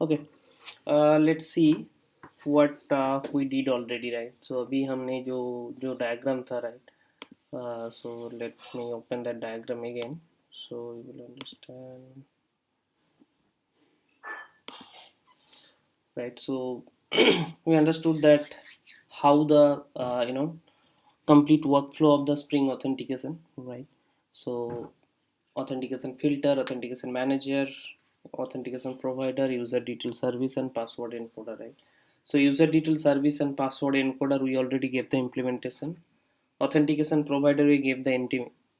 Okay, let's see what we did already, right? So अभी हमने जो diagram था, right? So let me open that diagram again, so you will understand, right? So we understood that how the complete workflow of the Spring authentication, right? So authentication filter, authentication manager, authentication provider, user detail service, and password encoder, right? So user detail service and password encoder, we already gave the implementation. Authentication provider, we gave the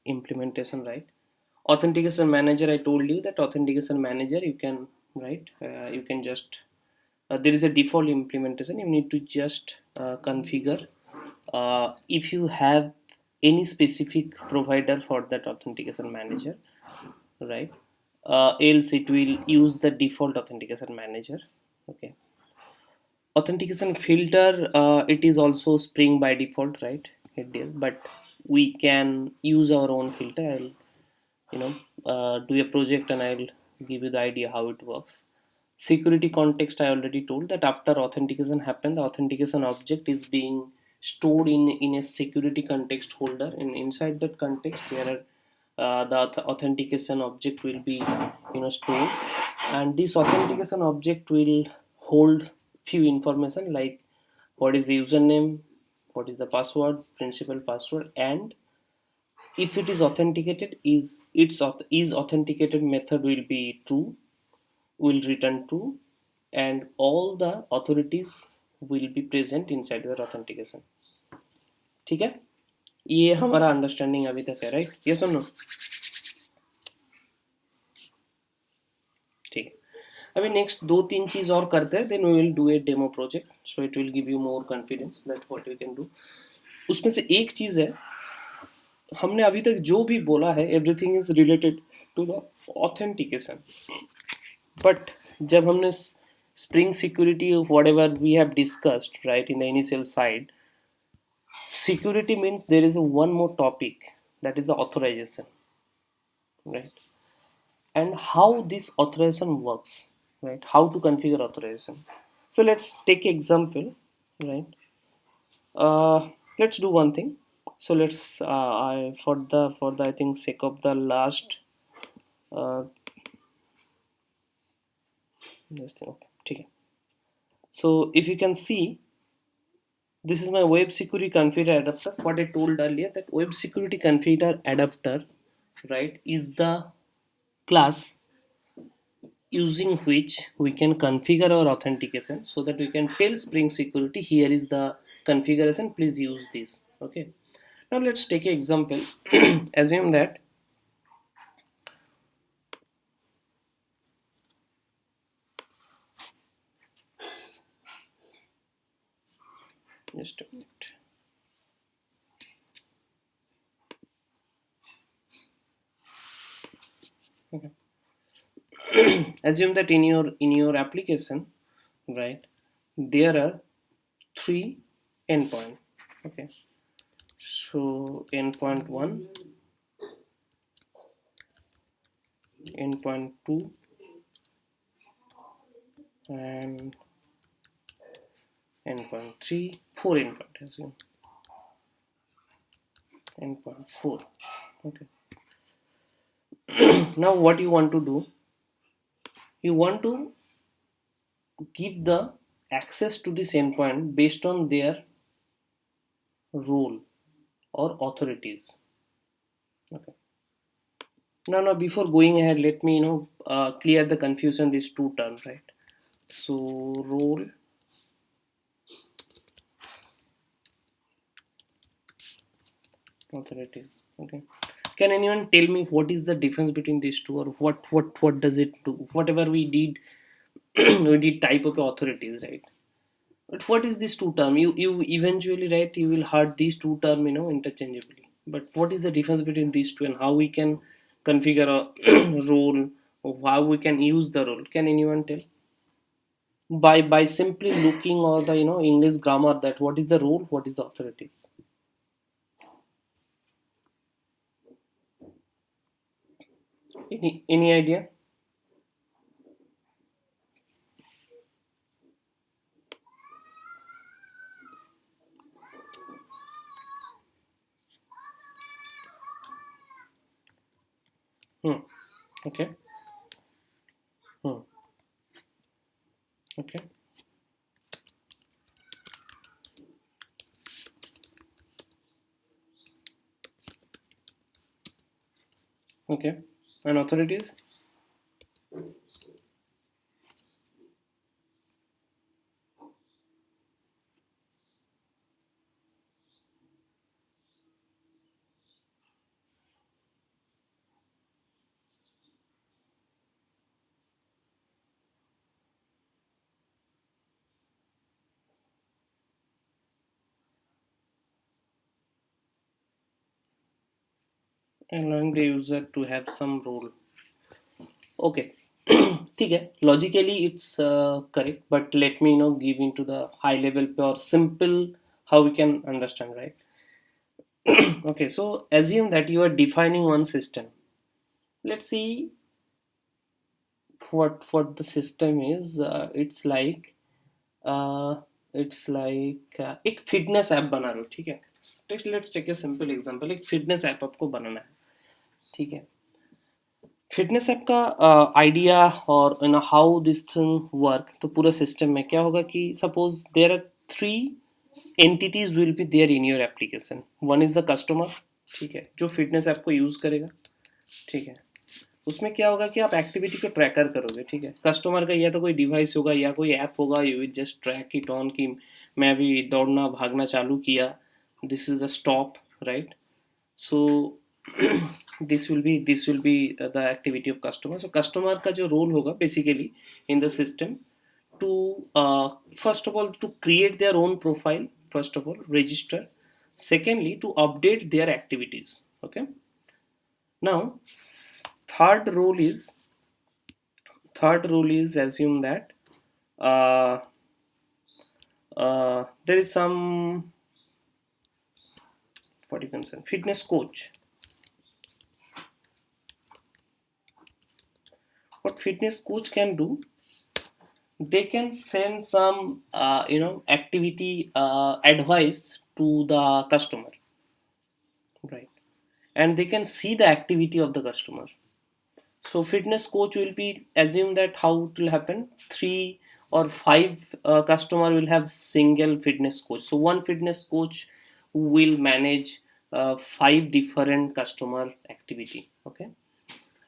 implementation, right? Authentication manager, I told you that authentication manager you can, right, you can just there is a default implementation, you need to just configure if you have any specific provider for that authentication manager, right? Else it will use the default authentication manager. Okay, authentication filter, it is also Spring by default, right? It is, but we can use our own filter. I'll do a project and I'll give you the idea how it works. Security context, I already told that after authentication happen, the authentication object is being stored in a security context holder, and inside that context there are the authentication object will be stored, and this authentication object will hold few information like what is the username, what is the password, principal password, and if it is authenticated, is authenticated method will be true, will return true, and all the authorities will be present inside their authentication. ठीक है, ये हमारा understanding अभी तक है, right? Yes और no? ठीक है, अभी नेक्स्ट दो तीन चीज और करते हैं, then we will do a demo project, so it will give you more confidence that what we can do. उसमें से एक चीज है, हमने अभी तक जो भी बोला है everything is related to the authentication, but जब हमने Spring Security whatever we have discussed right in the initial side, security means there is a one more topic, that is the authorization, right? And how this authorization works, right? How to configure authorization. So let's take example, right? Let's do one thing. So let's for the I think sake of the last uh, this thing, okay, ठीक है. So if you can see, this is my web security configure adapter. What I told earlier, that web security configure adapter, right, is the class using which we can configure our authentication, so that we can tell Spring Security here is the configuration, please use this. Okay, now let's take an example. Assume that just a minute. Okay. Assume that in your application, right, there are three endpoint. Okay, so endpoint 1, endpoint 2, and endpoint 3, 4 endpoint, assume endpoint 4. Okay, now what you want to do, you want to give the access to this endpoint based on their role or authorities. Okay, now before going ahead, let me clear the confusion these two terms, right? So role, authorities. Okay, can anyone tell me what is the difference between these two, or what does it do? Whatever we did, we did type of authorities, right? But what is this two term? You eventually, right, you will heard these two term interchangeably. But what is the difference between these two, and how we can configure a role, or how we can use the role? Can anyone tell? by simply looking or the English grammar, that what is the role, what is the authorities. Any idea? Hmm. Okay. Hmm. Okay. Okay. And authorities? Allowing the user to have some role. Okay. ठीक है, logically it's correct, but let me give into the high level pure simple how we can understand, right? Okay, so assume that you are defining one system. Let's see what the system is. Uh, it's like एक fitness app बना रहे हो, ठीक है? Let's take a simple example, एक fitness app आपको बनाना है, ठीक है? फिटनेस ऐप का आइडिया और हाउ दिस थिंग वर्क, तो पूरा सिस्टम में क्या होगा कि suppose there are three entities will be there in your application. One is the customer, ठीक है, जो फिटनेस ऐप को यूज करेगा, ठीक है? उसमें क्या होगा कि आप एक्टिविटी को ट्रैकर करोगे, ठीक है? कस्टमर का या तो कोई डिवाइस होगा या कोई ऐप होगा, you will just track it on कि मैं अभी दौड़ना भागना चालू किया, this is a stop, right? So this will be the activity of customer. So customer का जो रोल होगा basically in the system, to first of all to create their own profile, first of all register, secondly to update their activities. Okay, now third role is assume that uh, there is some, what you can say, fitness coach. What fitness coach can do, they can send some activity advice to the customer, right? And they can see the activity of the customer. So fitness coach will be, assume that how it will happen, three or five customer will have single fitness coach. So one fitness coach will manage five different customer activity. Okay,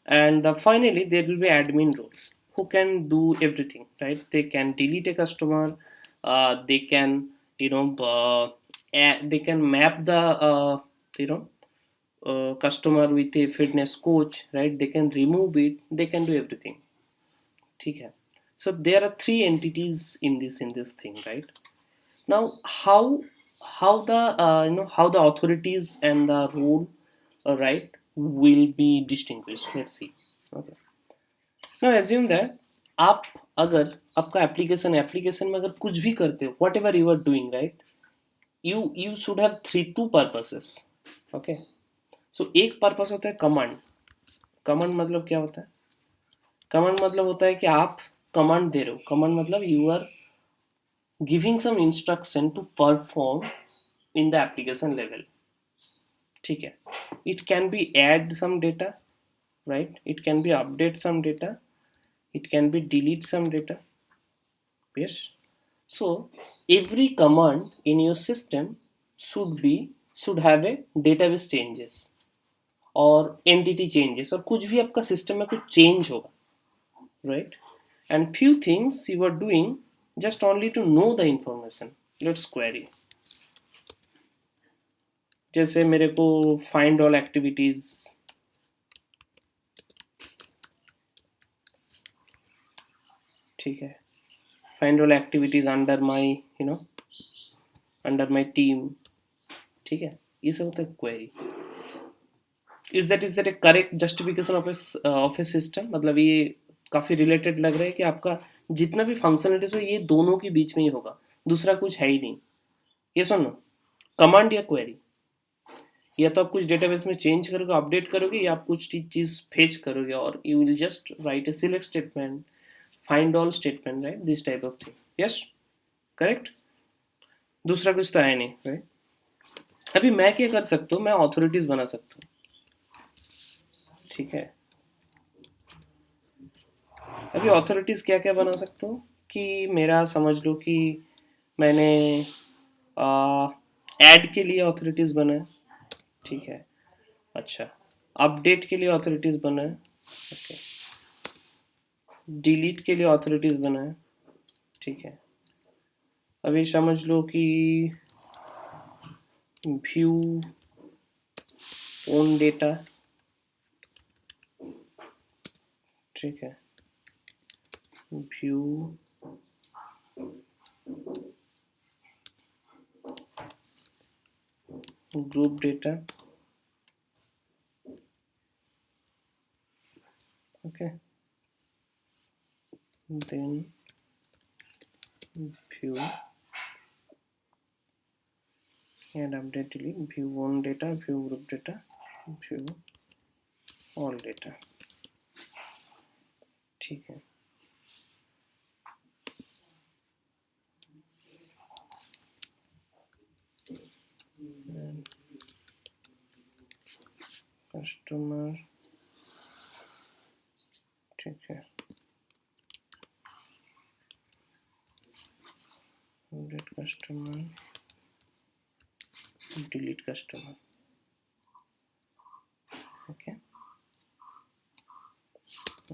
and finally there will be admin role, who can do everything, right? They can delete a customer, they can they can map the you know customer with a fitness coach, right? They can remove it, they can do everything, ठीक है? So there are three entities in this thing, right? Now how the how the authorities and the role, right, will be distinguished. Let's see. Okay, now assume that आप अगर आपका application में अगर कुछ भी करते हो, whatever you are doing, right, you should have three two purposes. Okay, so एक पर्पस होता है कमांड. कमांड मतलब क्या होता है? कमांड मतलब होता है कि आप कमांड दे रहे हो. कमांड मतलब you are giving some instruction to perform in the application level, ठीक है? It can be add some data, right? It can be update some data, it can be delete some data. Yes, so every command in your system should have a database changes और entity changes और कुछ भी आपका system में कुछ change होगा, right? And few things you are doing just only to know the information. Let's query. जैसे मेरे को find all activities, ठीक है, find all activities under my under my team, ठीक है? ये सब होता है query. Is that a correct justification of a system? मतलब ये काफ़ी रिलेटेड लग रहा है कि आपका जितना भी फंक्शनलिटीज हो ये दोनों के बीच में ही होगा, दूसरा कुछ है ही नहीं। ये सुनो, कमांड या क्वेरी, या तो आप कुछ डेटाबेस में चेंज करोगे, अपडेट करोगे, या आप कुछ चीज़ फेच करोगे, और you will just right A select statement, find all statement, right, this type of thing. Yes, correct. दूसरा कुछ तो है नहीं, राइट। अभी मैं क्या कर सकता हूँ, मैं ऑथोरिटीज बना सकता हूँ, ठीक है। अभी ऑथोरिटीज क्या क्या बना सकता हूँ कि मेरा समझ लो कि मैंने ऐड के लिए ऑथोरिटीज बनाए, ठीक है। अच्छा, अपडेट के लिए ऑथोरिटीज बनाए, ओके। डिलीट के लिए ऑथोरिटीज बनाए, ठीक है। अभी समझ लो कि व्यू ओन डेटा, ठीक है। View group data, okay. Then view and update delete view on data, view group data, view all data, ठीक है। कस्टमर, ठीक है। Update customer, delete customer, okay.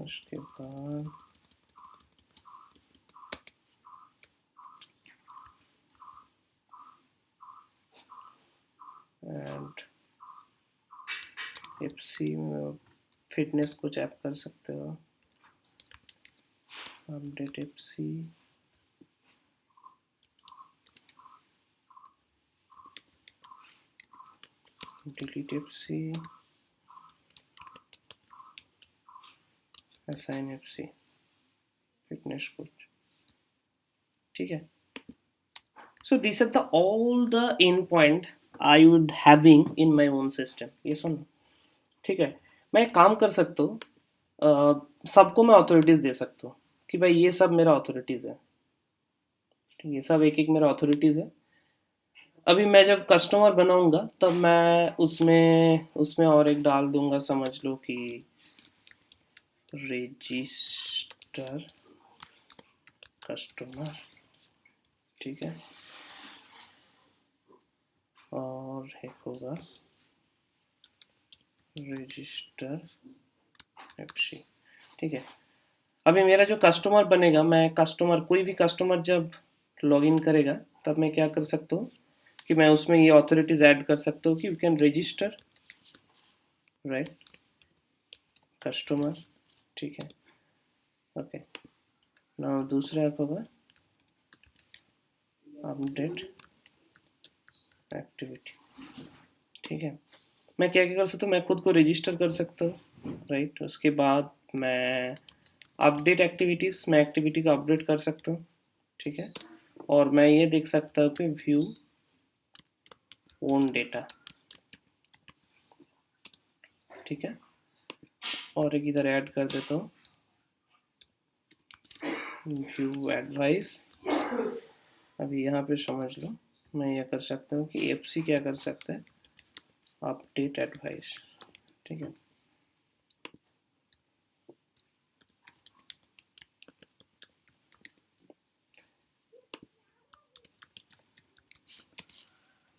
उसके बाद एंड एफसी फिटनेस कुछ ऐप कर सकते हो, update FC, delete FC, assign FC, fitness coach, ठीक है। So these are the all the endpoint I would having in my own system, ये सुनो, ठीक है। मैं एक काम कर सकता हूँ, सबको मैं ऑथोरिटीज दे सकता हूँ कि भाई ये सब मेरा ऑथोरिटीज है, ये सब एक एक मेरा ऑथोरिटीज है। अभी मैं जब कस्टमर बनाऊंगा तब मैं उसमें उसमें और एक डाल दूंगा, समझ लो कि रजिस्टर कस्टमर, ठीक है। और एक होगा रजिस्टर एफसी, ठीक है। अभी मेरा जो कस्टमर बनेगा, मैं कस्टमर, कोई भी कस्टमर जब लॉगिन करेगा तब मैं क्या कर सकता हूँ कि मैं उसमें ये ऑथोरिटीज ऐड कर सकता हूँ कि you can register, right, customer, ठीक है, ओके। नाउ दूसरा ऐप होगा अपडेट एक्टिविटी, ठीक है। मैं क्या क्या कर सकता हूँ, मैं खुद को रजिस्टर कर सकता हूँ, राइट। उसके बाद मैं अपडेट एक्टिविटीज़, मैं एक्टिविटी को अपडेट कर सकता हूँ, ठीक है। और मैं ये देख सकता हूँ कि व्यू ओन डेटा, ठीक है। और एक इधर ऐड कर देता हूँ व्यू एडवाइस। अभी यहाँ पे समझ लो, मैं ये कर सकता हूँ कि एफसी क्या कर सकता है, अपडेट एडवाइस, ठीक है।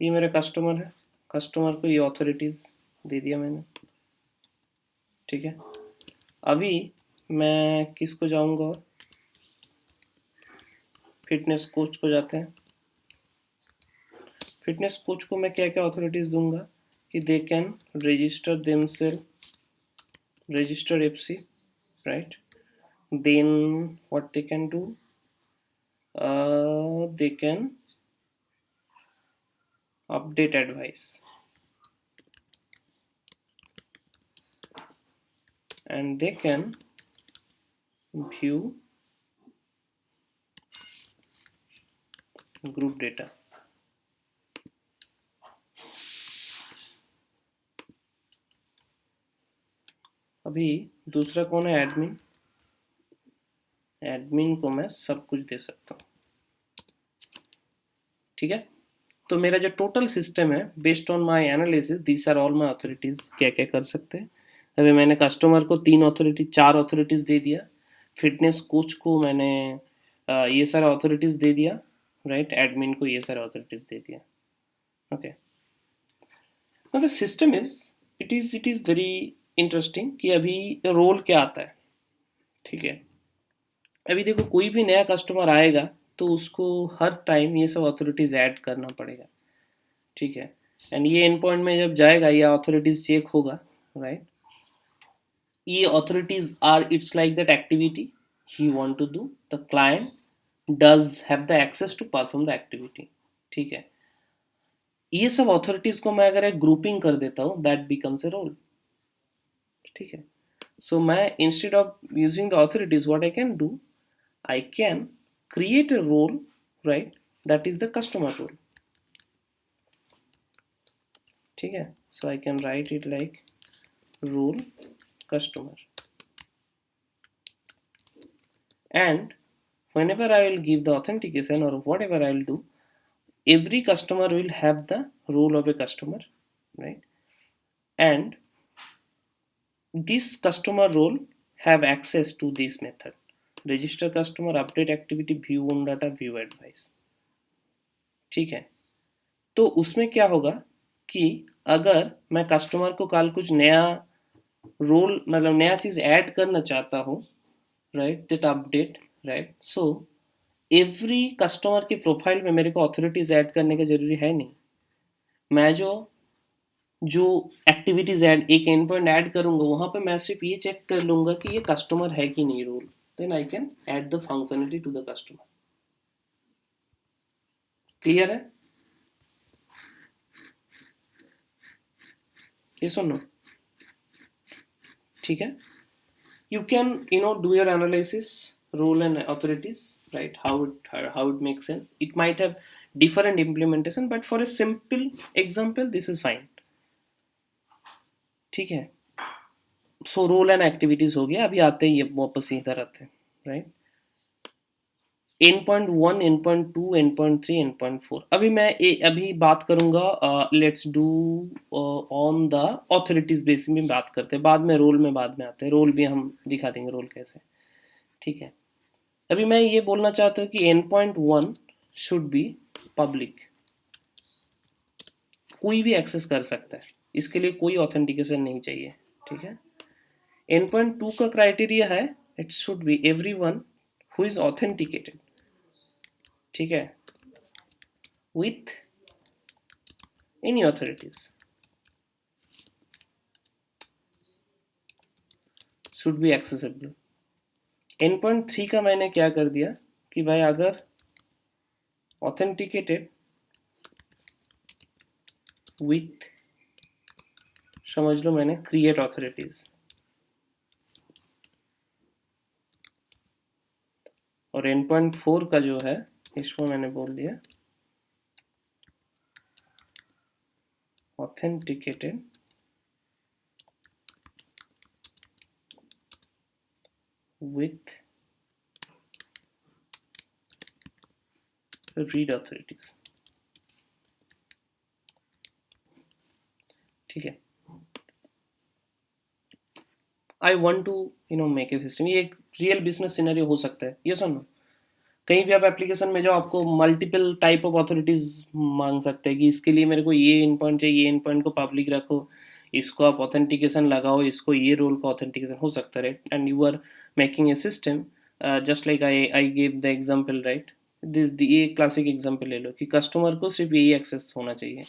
ये मेरा कस्टमर है, कस्टमर को ये ऑथोरिटीज दे दिया मैंने, ठीक है। अभी मैं किसको जाऊंगा, फिटनेस कोच को जाते हैं। फिटनेस कोच को मैं क्या क्या ऑथोरिटीज दूंगा कि they can register themselves, register FC, right? Then what they can do, they can update advice, and they can view group data. अभी दूसरा कौन है, एडमिन। एडमिन को मैं सब कुछ दे सकता हूँ, ठीक है। तो मेरा जो टोटल सिस्टम है, based on my analysis, these are all my authorities, क्या क्या कर सकते हैं। अभी मैंने कस्टमर को 4 अथॉरिटीज दे दिया। फिटनेस कोच को मैंने ये सारा अथॉरिटीज दे दिया, राइट। एडमिन को ये सारा अथॉरिटीज दे दिया, okay. Now the system is, it is very interesting कि अभी रोल क्या आता है, ठीक है। अभी देखो, कोई भी नया कस्टमर आएगा तो उसको हर टाइम ये सब अथॉरिटीज ऐड करना पड़ेगा, ठीक है। एंड ये एंड पॉइंट में जब जाएगा, ये अथॉरिटीज चेक होगा, राइट। ये authorities are, it's like that activity he want to do, the client does have the access to perform the activity, ठीक है। ये सब अथॉरिटीज को मैं अगर एक ग्रुपिंग कर देता हूँ, दैट बिकम्स ए रोल, ठीक है। सो मैं instead of using the authorities, what I can do, I can create a role, right? That is the customer role. ठीक है, so I can write it like role customer, and whenever I will give the authentication or whatever I will do, every customer will have the role of a customer, right? And this customer role have access to this method: register customer, update activity, view on data, view advice, ठीक है। तो उसमें क्या होगा कि अगर मैं customer को कल कुछ नया रोल, मतलब नया चीज ऐड करना चाहता हूँ, right, that update, right. So every customer की प्रोफाइल में मेरे को अथॉरिटीज ऐड करने का जरूरी है नहीं। मैं जो जो एक्टिविटीज ऐड, एक एंड पॉइंट ऐड करूंगा, वहां पे मैं सिर्फ ये चेक कर लूंगा कि ये कस्टमर है कि नहीं role, then I can add the functionality to the customer. Clear है, ये सुनो, ठीक है। You can, do your analysis, role and authorities, right? How it makes sense. It might have different implementation, but for a simple example this is fine, ठीक है। So role and activities हो गया। अभी आते हैं, ये वापस इधर आते हैं, right. N.1, N.2, N.3, N.4। अभी बात करूंगा, let's do on the authorities basis में बात करते हैं, बाद में रोल में बाद में आते हैं। रोल भी हम दिखा देंगे रोल कैसे, ठीक है। अभी मैं ये बोलना चाहता हूँ कि N.1 शुड बी पब्लिक, कोई भी एक्सेस कर सकता है, इसके लिए कोई ऑथेंटिकेशन नहीं चाहिए, ठीक है। N.2 का क्राइटेरिया है, it should be everyone who is authenticated, ठीक है, with any authorities should be accessible. N.3 का मैंने क्या कर दिया कि भाई अगर ऑथेंटिकेटेड विथ, समझ लो मैंने क्रिएट ऑथोरिटीज, और N.4 का जो है, इसको मैंने बोल दिया ऑथेंटिकेटेड with read authorities, ठीक है। I want to make a system, ये एक रियल बिजनेस सिनेरियो हो सकता है, ये सुनो। कहीं भी आप एप्लीकेशन में जाओ, आपको मल्टीपल टाइप ऑफ अथॉरिटीज मांग सकते हैं कि इसके लिए मेरे को ये इन पॉइंट चाहिए, ये इन पॉइंट को पब्लिक रखो, इसको आप ऑथेंटिकेशन लगाओ, इसको ये रोल का ऑथेंटिकेशन हो सकता है, right. And you are making a system, just like I give the example, right. ये क्लासिक एग्जांपल ले लो कि कस्टमर को सिर्फ यही एक्सेस होना चाहिए,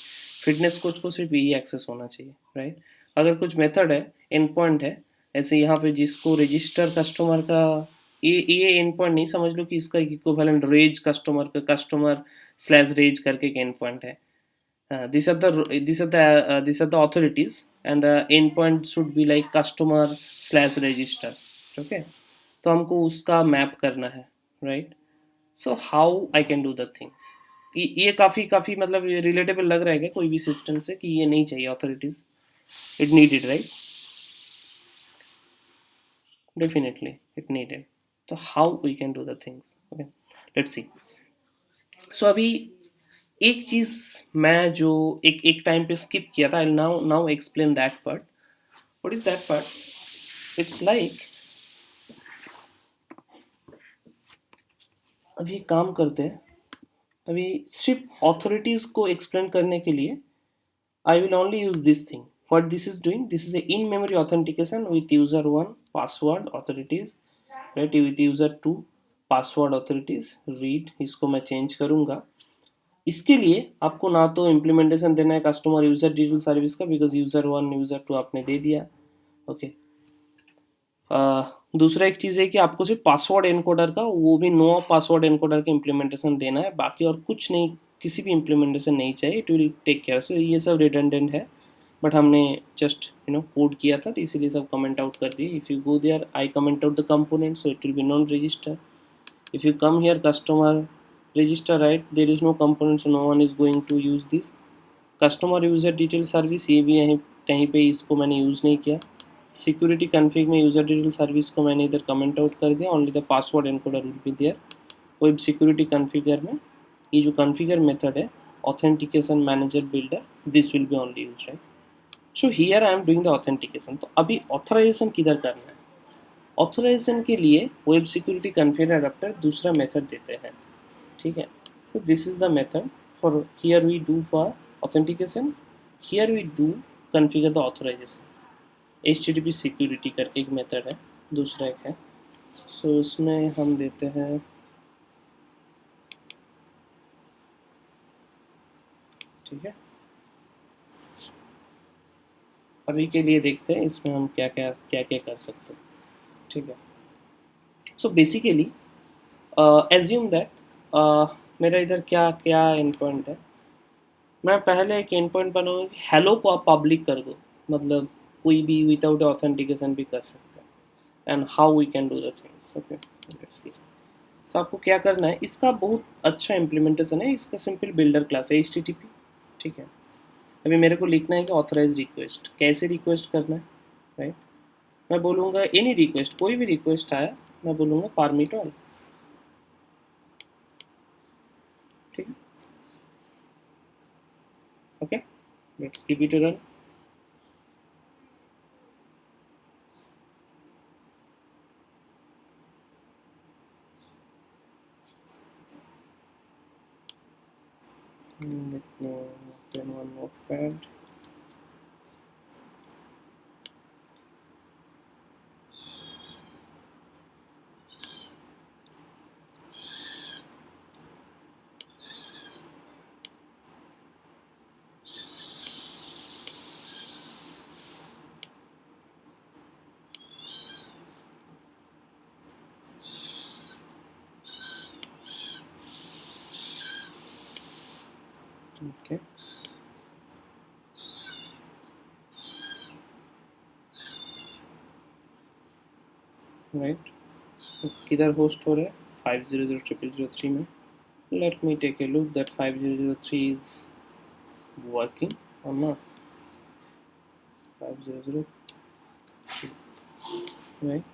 फिटनेस कोच को सिर्फ यही एक्सेस होना चाहिए, राइट। अगर कुछ मेथड है, एंड पॉइंट है, ऐसे यहाँ पे जिसको रजिस्टर कस्टमर का, ये एंड पॉइंट नहीं, समझ लो कि इसका इक्विवेलेंट रेज कस्टमर का, कस्टमर स्लैश रेज करके एक एंड पॉइंट है। These are the authorities, and the endpoint should be like customer slash register, okay. तो हमको उसका मैप करना है, right? So how I can do the things, ये काफ़ी काफ़ी मतलब रिलेटेबल लग रहा है क्या कोई भी सिस्टम से कि ये नहीं चाहिए authorities, it needed, right? Definitely it needed. तो how we can do the things, okay, let's see. So अभी एक चीज मैं जो एक एक टाइम पे स्किप किया था, I now now explain that part. What is that part? It's like, अभी एक काम करते हैं. अभी सिर्फ ऑथोरिटीज को एक्सप्लेन करने के लिए I will only use this thing. What this is doing? This is a in-memory authentication with user 1 password authorities, right? With user 2 password authorities. Read इसको मैं चेंज करूँगा. इसके लिए आपको ना तो इम्प्लीमेंटेशन देना है कस्टमर यूजर डिटेल सर्विस का, बिकॉज यूजर 1 यूजर 2 आपने दे दिया, ओके. दूसरा एक चीज़ है कि आपको सिर्फ पासवर्ड एनकोडर का, वो भी नो पासवर्ड एनकोडर का इम्प्लीमेंटेशन देना है, बाकी और कुछ नहीं, किसी भी इम्प्लीमेंटेशन नहीं चाहिए. It will take care. So ये सब रिडंडेंट है, बट हमने जस्ट कोड किया था तो इसीलिए सब कमेंट आउट कर दिए. If you go there I comment out the component, so it will be non register. If you come here customer register, right, there is no component, so no one is going to use this. Customer user detail service, ये भी यहीं कहीं पे इसको मैंने use नहीं किया. Security config में यूज़र डिटेल सर्विस को मैंने इधर कमेंट आउट कर दिया. Only the password encoder will be there. Web security configure में ये जो कन्फिगर मेथड है authentication manager builder, this will be only use, right? So here I am doing the authentication. तो अभी ऑथराइजेशन किधर करना है? ऑथराइजेशन के लिए वेब सिक्योरिटी कन्फिगर अडेप्टर दूसरा मेथड देते हैं, ठीक है? तो this is the method for here we do for authentication, here we do configure the authorization. HTTP security करके एक मेथड है, दूसरा एक है. सो इसमें हम देते हैं, ठीक है, अभी के लिए देखते हैं इसमें हम क्या क्या क्या क्या कर सकते हैं, ठीक है. सो बेसिकली एज्यूम दैट मेरा इधर क्या क्या एंड पॉइंट है. मैं पहले एक एंड पॉइंट बनाऊंगा कि हेलो को आप पब्लिक कर दो, मतलब कोई भी विदाउट ऑथेंटिकेशन भी कर सकता है. And how we can do the things, okay, let's see. So आपको क्या करना है, इसका बहुत अच्छा इम्प्लीमेंटेशन है. इसका सिंपल बिल्डर क्लास है HTTP, ठीक है. अभी मेरे को लिखना है कि ऑथराइज रिक्वेस्ट कैसे रिक्वेस्ट करना है, राइट? मैं बोलूँगा एनी रिक्वेस्ट, कोई भी रिक्वेस्ट आया मैं बोलूँगा परमिट ऑल, ठीक है, okay. Let's give it a run. Let me open one notepad. Okay, right. किधर होस्ट हो रहा है? 5000003 में. Let me take a look that 5003 is working or not. 5003, right?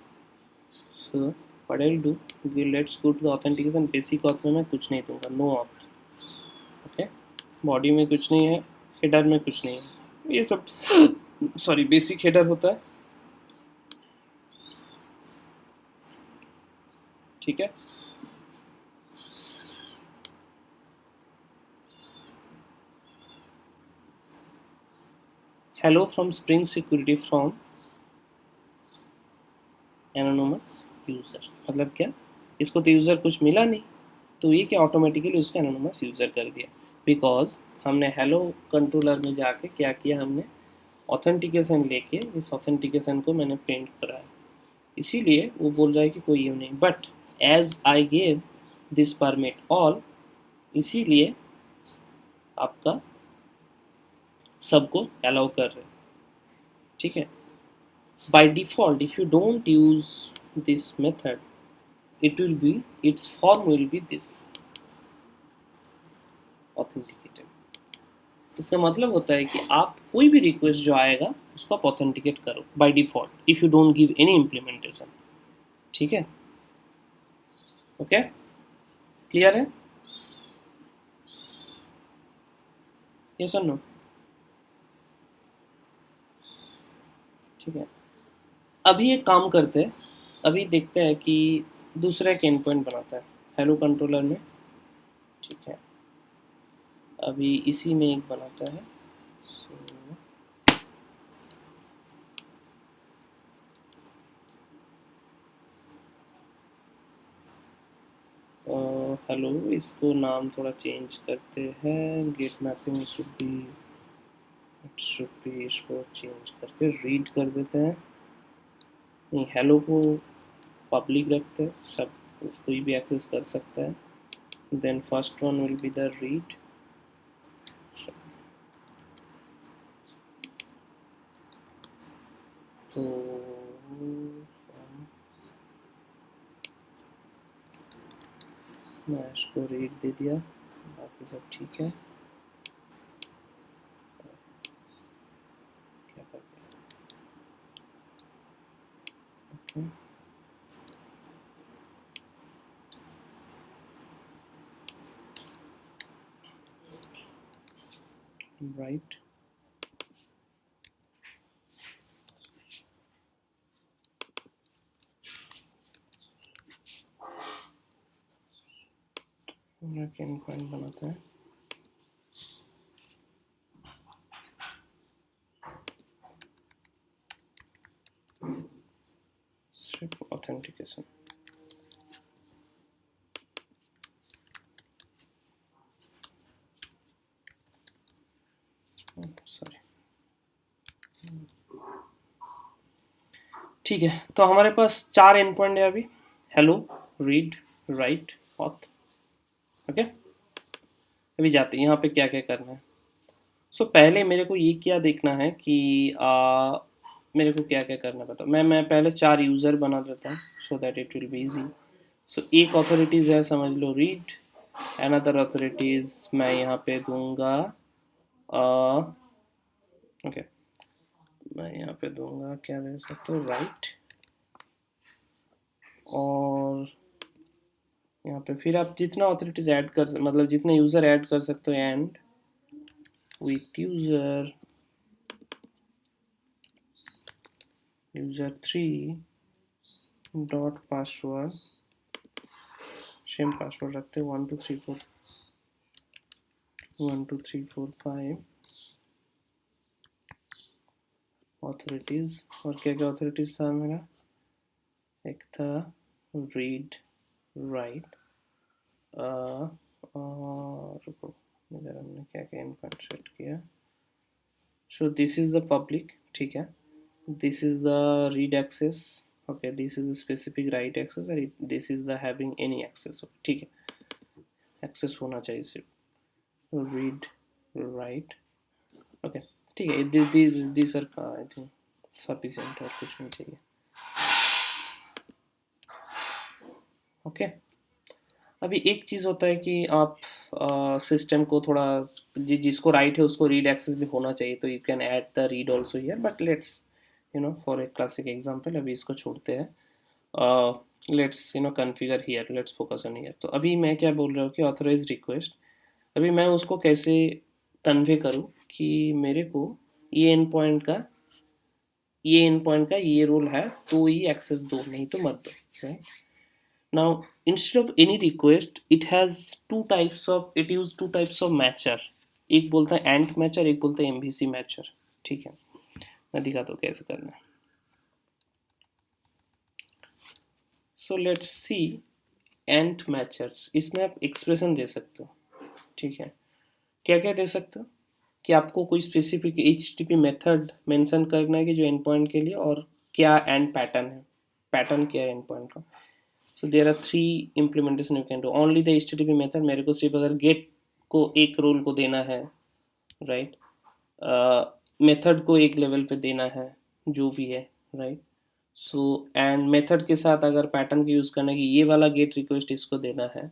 So what I'll do, okay, let's go to the authentication. Basic auth में मैं कुछ नहीं दूंगा, no auth, okay. बॉडी में कुछ नहीं है, हेडर में कुछ नहीं है, ये सब सॉरी बेसिक हेडर होता है, ठीक है. Hello from spring security from anonymous user, मतलब क्या, इसको तो यूज़र कुछ मिला नहीं, तो ये क्या ऑटोमेटिकली उसको एनोनिमस यूज़र कर दिया, बिकॉज हमने हेलो कंट्रोलर में जाके क्या किया, हमने ऑथेंटिकेशन लेके इस ऑथेंटिकेशन को मैंने प्रिंट कराया, इसीलिए वो बोल रहा है कि कोई ये नहीं. But as I gave this permit all, इसीलिए आपका सबको अलाउ कर रहे हैं, ठीक है. By default if you don't use this method, its form will be this authenticated. इसका मतलब होता है कि आप कोई भी रिक्वेस्ट जो आएगा उसको आप ऑथेंटिकेट करो by default if you don't give any implementation. ठीक है, ओके, क्लियर है? यस और नो? ठीक है, अभी एक काम करते हैं, अभी देखते हैं कि दूसरा एक एंड पॉइंट बनाता है हेलो कंट्रोलर में. ठीक है, अभी इसी में एक बनाता है. सो हेलो, इसको नाम थोड़ा चेंज करते हैं. गेट मैपिंग शुड बी इसको चेंज करके रीड कर देते हैं. नहीं, हेलो को पब्लिक रखते हैं, सब कोई भी एक्सेस कर सकता है. Then first one will be the read. तो मैं इसको रीड दे दिया, बाकी सब ठीक है. क्या कर दिया? राइट, एंड पॉइंट बनाते हैं. सिर्फ ऑथेंटिकेशन. सॉरी. ठीक है, तो हमारे पास 4 एंड पॉइंट है अभी. Hello, read, right, auth. Okay, अभी जाते हैं यहाँ पे क्या क्या करना है. सो पहले मेरे को ये क्या देखना है कि मेरे को क्या क्या करना पता. मैं पहले 4 यूज़र बना देता हूँ so that it will be easy. So एक ऑथोरिटीज़ है, समझ लो रीड. अनदर ऑथोरिटीज़ मैं यहाँ पे दूंगा ओके, मैं यहाँ पे दूंगा, क्या दे सकते हो, राइट. और यहाँ पे फिर आप जितना ऑथोरिटीज ऐड कर मतलब जितने यूज़र ऐड कर सकते हो. And with user 3 dot password, same password रखते हैं 1 2 3 4 ऑथोरिटीज. और क्या क्या ऑथोरिटीज था मेरा? एक था रीड, राइट, रुको, इधर हमने क्या क्या इनपुट सेट किया. So this is the public. ठीक है, this is the read access. Okay, this is the specific write access और this is the having any access. ठीक है, access होना चाहिए सिर्फ read, write. okay, ठीक है, these are I think sufficient, और कुछ नहीं चाहिए. ओके, अभी एक चीज़ होता है कि आप सिस्टम को थोड़ा जिसको राइट है उसको रीड एक्सेस भी होना चाहिए, तो you can add the read also here. But let's for a classic example अभी इसको छोड़ते हैं. Let's configure here, let's focus on here. तो अभी मैं क्या बोल रहा हूँ कि ऑथराइज रिक्वेस्ट, अभी मैं उसको कैसे कन्वे करूँ कि मेरे को ये एंड पॉइंट का ये रोल है तो ही एक्सेस दो, नहीं तो मत दो. Right, now instead of any request it use two types of matcher. एक बोलता है एंट मैचर, एक बोलता है एमवीसी मैचर. ठीक है, मैं दिखाता हूँ कैसे करना है. So let's see ant matures. इसमें आप एक्सप्रेशन दे सकते हो. ठीक है, क्या क्या दे सकते हो कि आपको कोई स्पेसिफिक HTTP मेथड मेंशन करना है कि जो एंड पॉइंट के लिए, और क्या एंड पैटर्न है, पैटर्न क्या है एंड पॉइंट का. So there are 3 implementation you can do. Only the HTTP method, मेरे को सिर्फ अगर get को एक रोल को देना है, राइट, मेथड को एक लेवल पे देना है, जो भी है, राइट. सो एंड मेथड के साथ अगर पैटर्न का यूज़ करना है कि ये वाला गेट रिक्वेस्ट इसको देना है,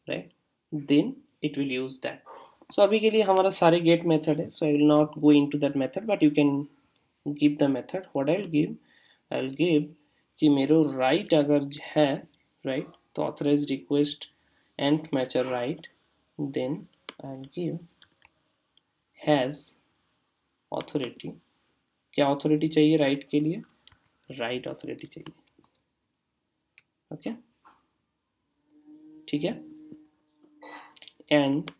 right, then it will use that. So अभी के लिए हमारा सारे गेट मेथड है, so I will not go into that method, but you can give the method. What I will give कि मेरे राइट अगर है, राइट, तो authorize request and matcher right, then I will give has authority. क्या authority चाहिए right के लिए? Right authority चाहिए. ओके, ठीक है. एंड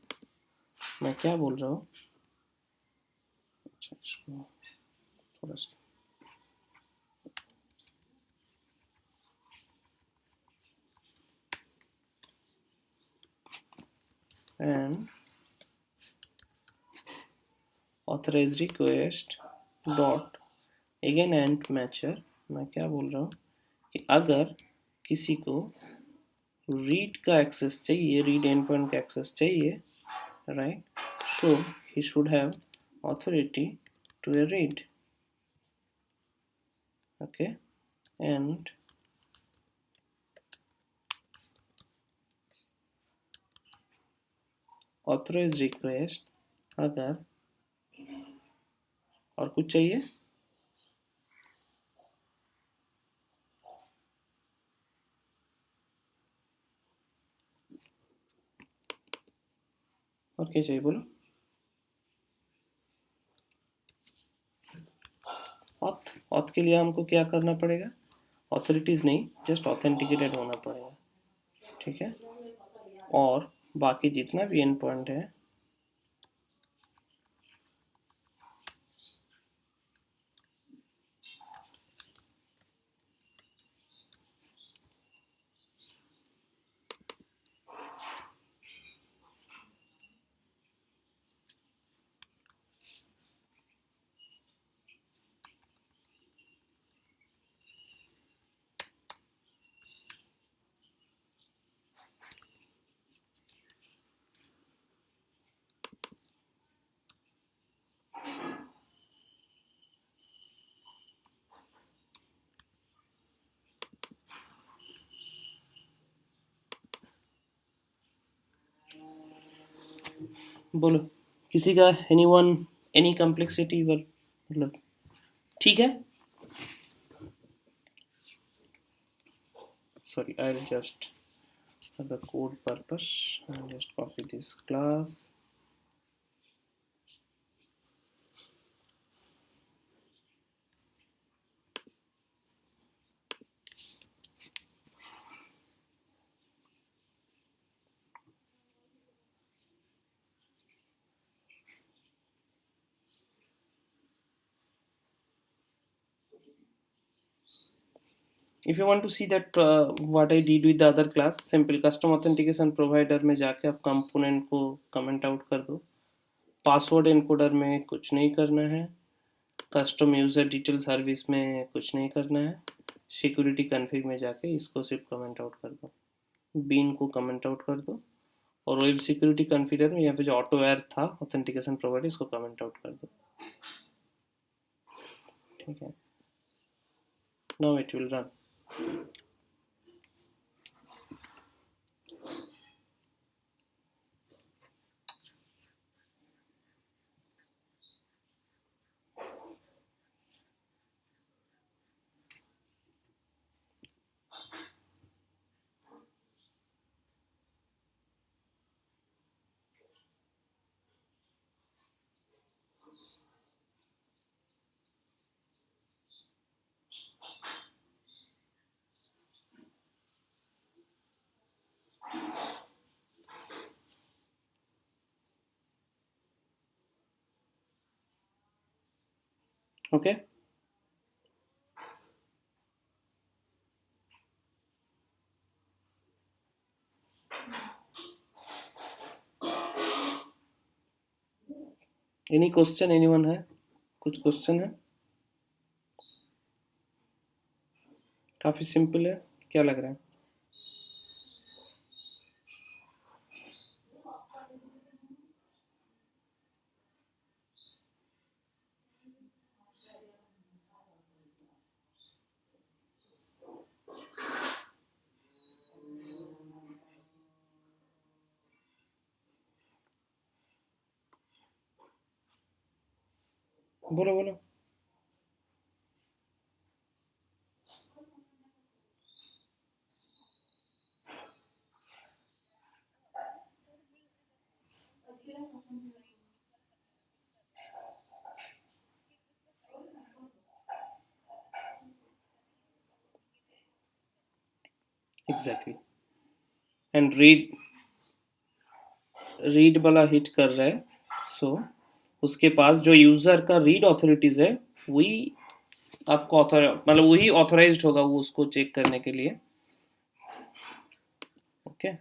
मैं क्या बोल रहा हूँ, अच्छा इसको थोड़ा सा, and authorize request dot again and matcher. मैं क्या बोल रहा हूँ कि अगर किसी को रीड का एक्सेस चाहिए, रीड एंड पॉइंट का एक्सेस चाहिए, right, so he should have authority to read. Okay, and authorize request अगर और कुछ चाहिए, और क्या चाहिए बोलो. ऑथ के लिए हमको क्या करना पड़ेगा? ऑथोरिटीज़ नहीं, जस्ट ऑथेंटिकेटेड होना पड़ेगा. ठीक है, और बाकी जितना भी एंड पॉइंट है बोलो, किसी का एनी वन एनी कम्प्लेक्सिटी, मतलब ठीक है. Sorry, I'll just for the code purpose I'll just copy this class. If you want to see that what I did with the other class, simple custom authentication provider में जाके आप component को comment out कर दो. Password encoder में कुछ नहीं करना है, कस्टम यूज़र डिटेल सर्विस में कुछ नहीं करना है, सिक्योरिटी कन्फिग में जाके इसको सिर्फ कमेंट आउट कर दो, बीन को कमेंट आउट कर दो, और वेब सिक्योरिटी कन्फिगर में यहाँ पे जो ऑटो एयर था ऑथेंटिकेशन प्रोवाइडर, इसको कमेंट आउट कर दो. ठीक है, now it will run. Okay, any question, anyone है? कुछ क्वेश्चन है? काफ़ी सिंपल है, क्या लग रहा है? बोलो बोलो। एग्जैक्टली। एंड रीड वाला हिट कर रहा है। सो उसके पास जो यूजर का रीड ऑथोरिटीज है, वही आपको मतलब वही ऑथोराइज्ड होगा वो उसको चेक करने के लिए। ओके।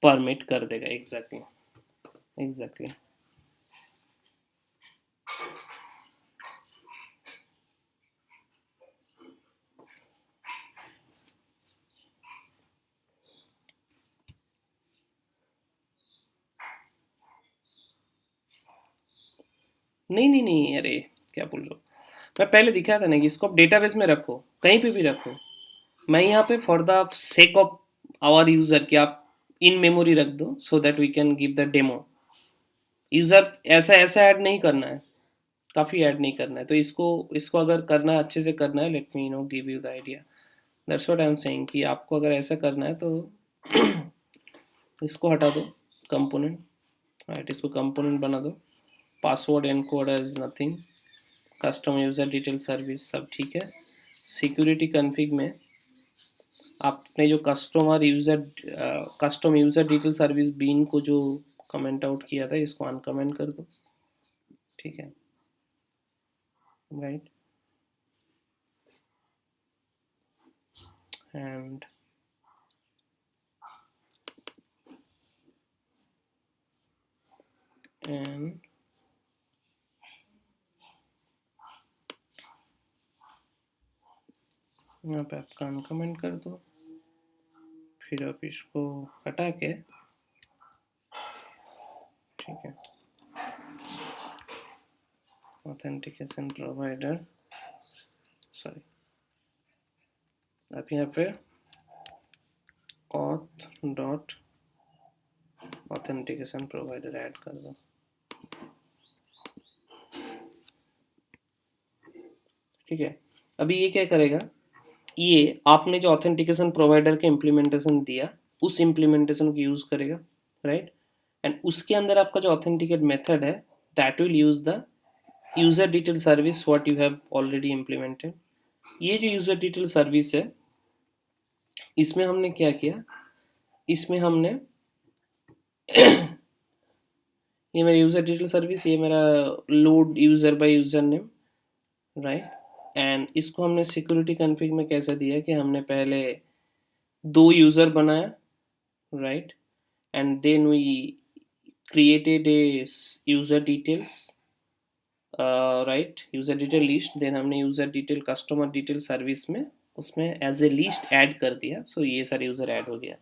परमिट कर देगा। एग्जैक्टली। एग्जैक्टली। नहीं नहीं नहीं, अरे क्या बोल रहे हो। मैं पहले दिखाया था ना कि इसको आप डेटाबेस में रखो, कहीं पे भी रखो। मैं यहाँ पे for the sake of our user कि आप इन मेमोरी रख दो, so that we can give the demo. User ऐसा ऐसा ऐड नहीं करना है, काफ़ी ऐड नहीं करना है। तो इसको इसको अगर करना है, अच्छे से करना है, let me give you the idea. That's what I am saying कि आपको अगर ऐसा करना है तो इसको हटा दो, कंपोनेंट। राइट, इसको कंपोनेंट बना दो। Password encoder is nothing. Custom user detail service सब ठीक है। सिक्योरिटी कन्फिग में आपने जो custom user detail service bean को जो कमेंट आउट किया था, इसको अनकमेंट कर दो। ठीक है। राइट। एंड एंड यहाँ पे आपका अनकमेंट कर दो। फिर आप इसको हटा के, ठीक है, ऑथेंटिकेशन प्रोवाइडर, सॉरी, आप यहाँ पे auth dot authentication provider add कर दो। ठीक है। अभी ये क्या करेगा, ये आपने जो ऑथेंटिकेशन प्रोवाइडर के इम्प्लीमेंटेशन दिया, उस इम्प्लीमेंटेशन को यूज़ करेगा। राइट। एंड उसके अंदर आपका जो ऑथेंटिकेट मेथड है, that will use the user detail service what you have already implemented. ये जो यूज़र डिटेल सर्विस है, इसमें हमने क्या किया, इसमें हमने ये मेरा यूज़र डिटेल सर्विस, ये मेरा load user by user name. Right. And इसको हमने सिक्योरिटी कन्फिग में कैसे दिया कि हमने पहले दो यूज़र बनाया। Right. And then we created a user details, right, user detail list. Then हमने user detail customer detail service में उसमें एज ए लिस्ट ऐड कर दिया। सो ये सारे यूज़र ऐड हो गया।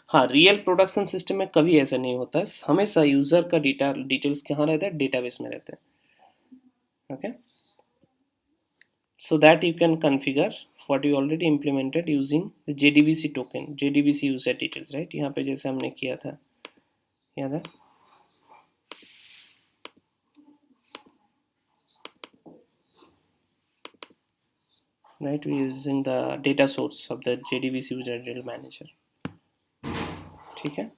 हाँ, रियल प्रोडक्शन सिस्टम में कभी ऐसा नहीं होता है, हमेशा यूज़र का डिटेल्स कहाँ रहता है, डेटाबेस में रहते हैं। Okay. so that you can configure what you already implemented using the JDBC token, JDBC user details, right। यहाँ पे जैसे हमने किया था, याद है। right, we using the data source of the JDBC user detail manager। ठीक है।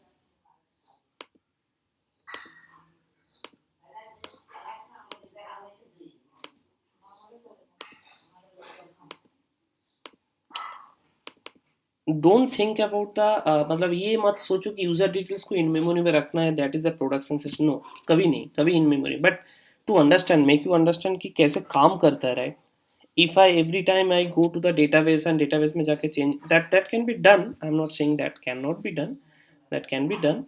डोंट थिंक अबाउट द, मतलब ये मत सोचो कि यूजर डिटेल्स को इन मेमोरी में रखना है, that is the production system. No, कभी नहीं, कभी in memory. But to understand, make you understand कि कैसे काम करता है। Right. if I every time I go to the database and database में जाके change, that can be done, I'm not saying that cannot be done, that can be done।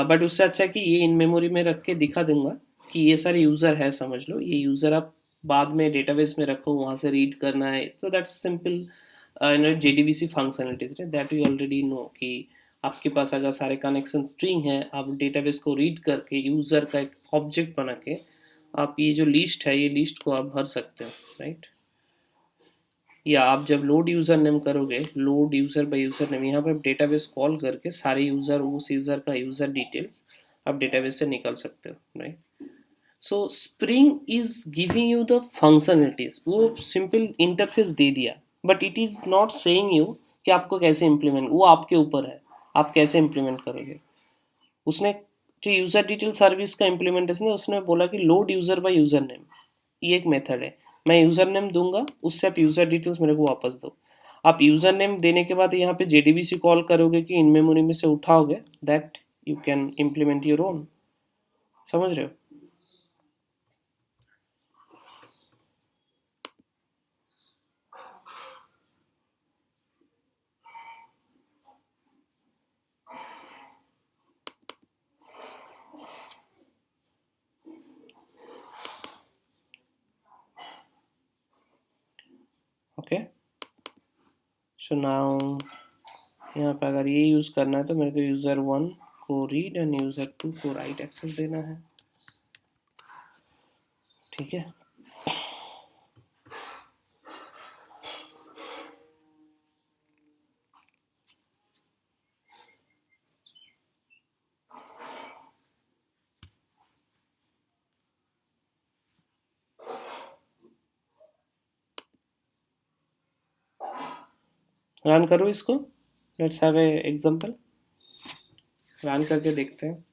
But उससे अच्छा है कि ये इन मेमोरी में रख के दिखा दूंगा कि ये सारे यूज़र है, समझ लो ये यूज़र आप बाद में डेटाबेस में रखो, वहाँ से रीड करना है। So that's simple JDBC functionalities that you already know कि आपके पास अगर सारे कनेक्शन स्ट्रिंग है, आप डेटाबेस को रीड करके यूज़र का एक ऑब्जेक्ट बना के आप ये जो लिस्ट है, ये लिस्ट को आप भर सकते हो। राइट। या आप जब लोड यूज़र नेम करोगे, load user by user name, यहाँ पे आप डेटाबेस कॉल करके सारे यूज़र, उस यूज़र का यूज़र डिटेल्स आप डेटाबेस से निकाल सकते हो, right. So spring is giving you the functionalities, वो सिंपल इंटरफेस दे दिया, but it is not saying you कि आपको कैसे इम्प्लीमेंट, वो आपके ऊपर है, आप कैसे इम्प्लीमेंट करोगे। उसने जो यूज़र डिटेल सर्विस का इम्प्लीमेंटेशन है, उसने बोला कि load user by user name, ये एक मेथड है। मैं यूज़र नेम दूंगा, उससे आप यूज़र डिटेल्स मेरे को वापस दो। आप यूज़र नेम देने के बाद यहाँ पे JDBC कॉल करोगे कि इन मेमोरी में से उठाओगे, that you can implement your own. समझ रहे हो? ओके, सो नाउ यहाँ पे अगर ये यूज़ करना है तो मेरे को यूज़र 1 को रीड एंड यूज़र 2 को राइट एक्सेस देना है, ठीक है। रन करो इसको, let's have a example, run करके देखते हैं।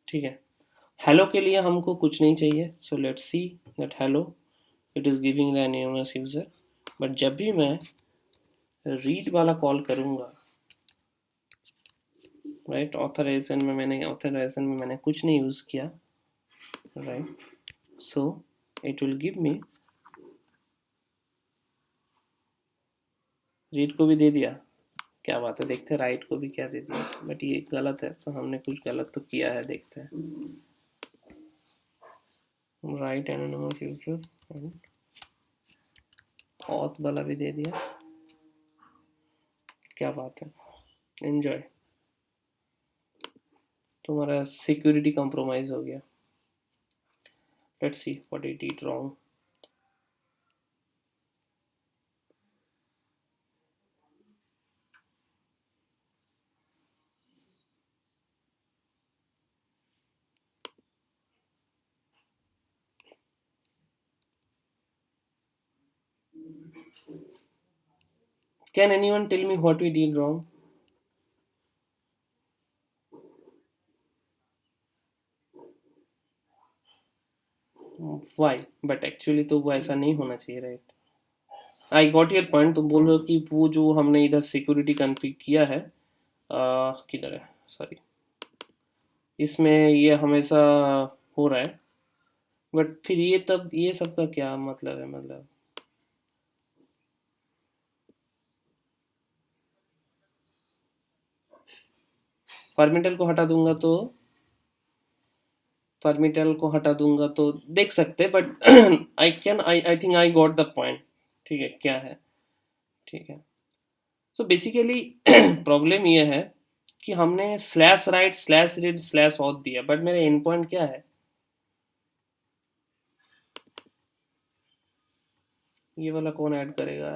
ठीक है, हेलो के लिए हमको कुछ नहीं चाहिए, so let's see that hello it is giving the anonymous user. But जब भी मैं रीड वाला कॉल करूँगा, राइट, ऑथराइजेशन में मैंने कुछ नहीं यूज़ किया, right, so it will give me, read को भी दे दिया, क्या बात है, देखते हैं राइट को भी क्या दे दिया, बट ये गलत है, तो हमने कुछ गलत तो किया है, देखते हैं। राइट एनोनिमस यूज़र, ऑथ वाला भी दे दिया, क्या बात है, एंजॉय, तुम्हारा सिक्योरिटी कंप्रोमाइज हो गया। Let's see what it did wrong. Can anyone tell me what we did wrong? Why? But actually तो वो ऐसा नहीं होना चाहिए, right. I got your point, तुम बोल रहे हो कि वो जो हमने इधर सिक्योरिटी कॉन्फ़िग किया है, किधर है, सॉरी, इसमें ये हमेशा हो रहा है, बट फिर ये तब ये सब का क्या मतलब है, मतलब परमिटल को हटा दूंगा तो, परमिटल को हटा दूंगा तो देख सकते, but I think I got the point, ठीक है, क्या है, ठीक है। सो बेसिकली प्रॉब्लम ये है कि हमने slash right slash read slash auth दिया, बट मेरा एंड पॉइंट क्या है, ये वाला कौन ऐड करेगा,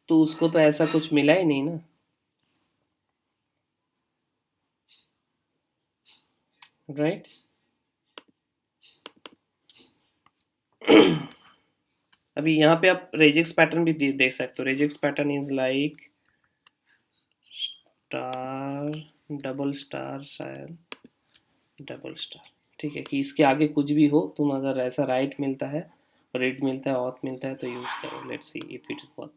तो उसको तो ऐसा कुछ मिला ही नहीं ना, राइट। अभी यहाँ पे आप रेजिक्स पैटर्न भी देख सकते हो, regex pattern is like star double star, शायद डबल स्टार, ठीक है, कि इसके आगे कुछ भी हो, तुम अगर ऐसा राइट मिलता है, रीड मिलता है, ऑथ मिलता है, तो यूज करो, let's see if it work.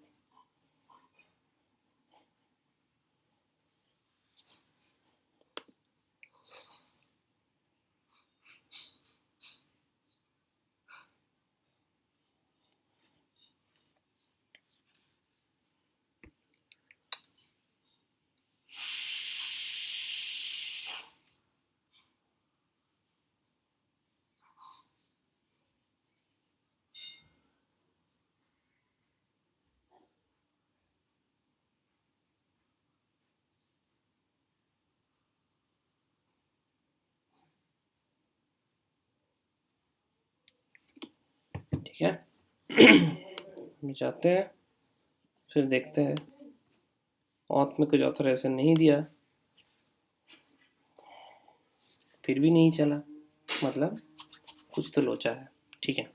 ठीक है। हम जाते हैं, फिर देखते हैं ऑथ में कुछ ऑथराइजेशन नहीं दिया, फिर भी नहीं चला, मतलब कुछ तो लोचा है। ठीक है।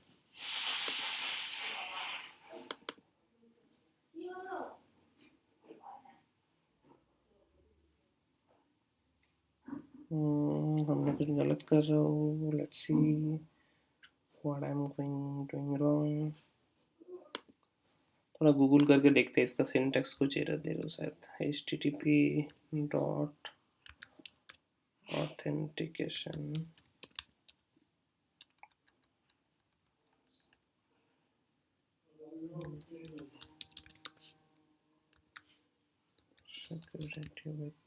हमने कुछ गलत कर रहा हूँ, let's see what I am doing wrong. थोड़ा गूगल करके देखते हैं, इसका सिंटैक्स कुछ एरर दे रहा है शायद। http dot authentication security with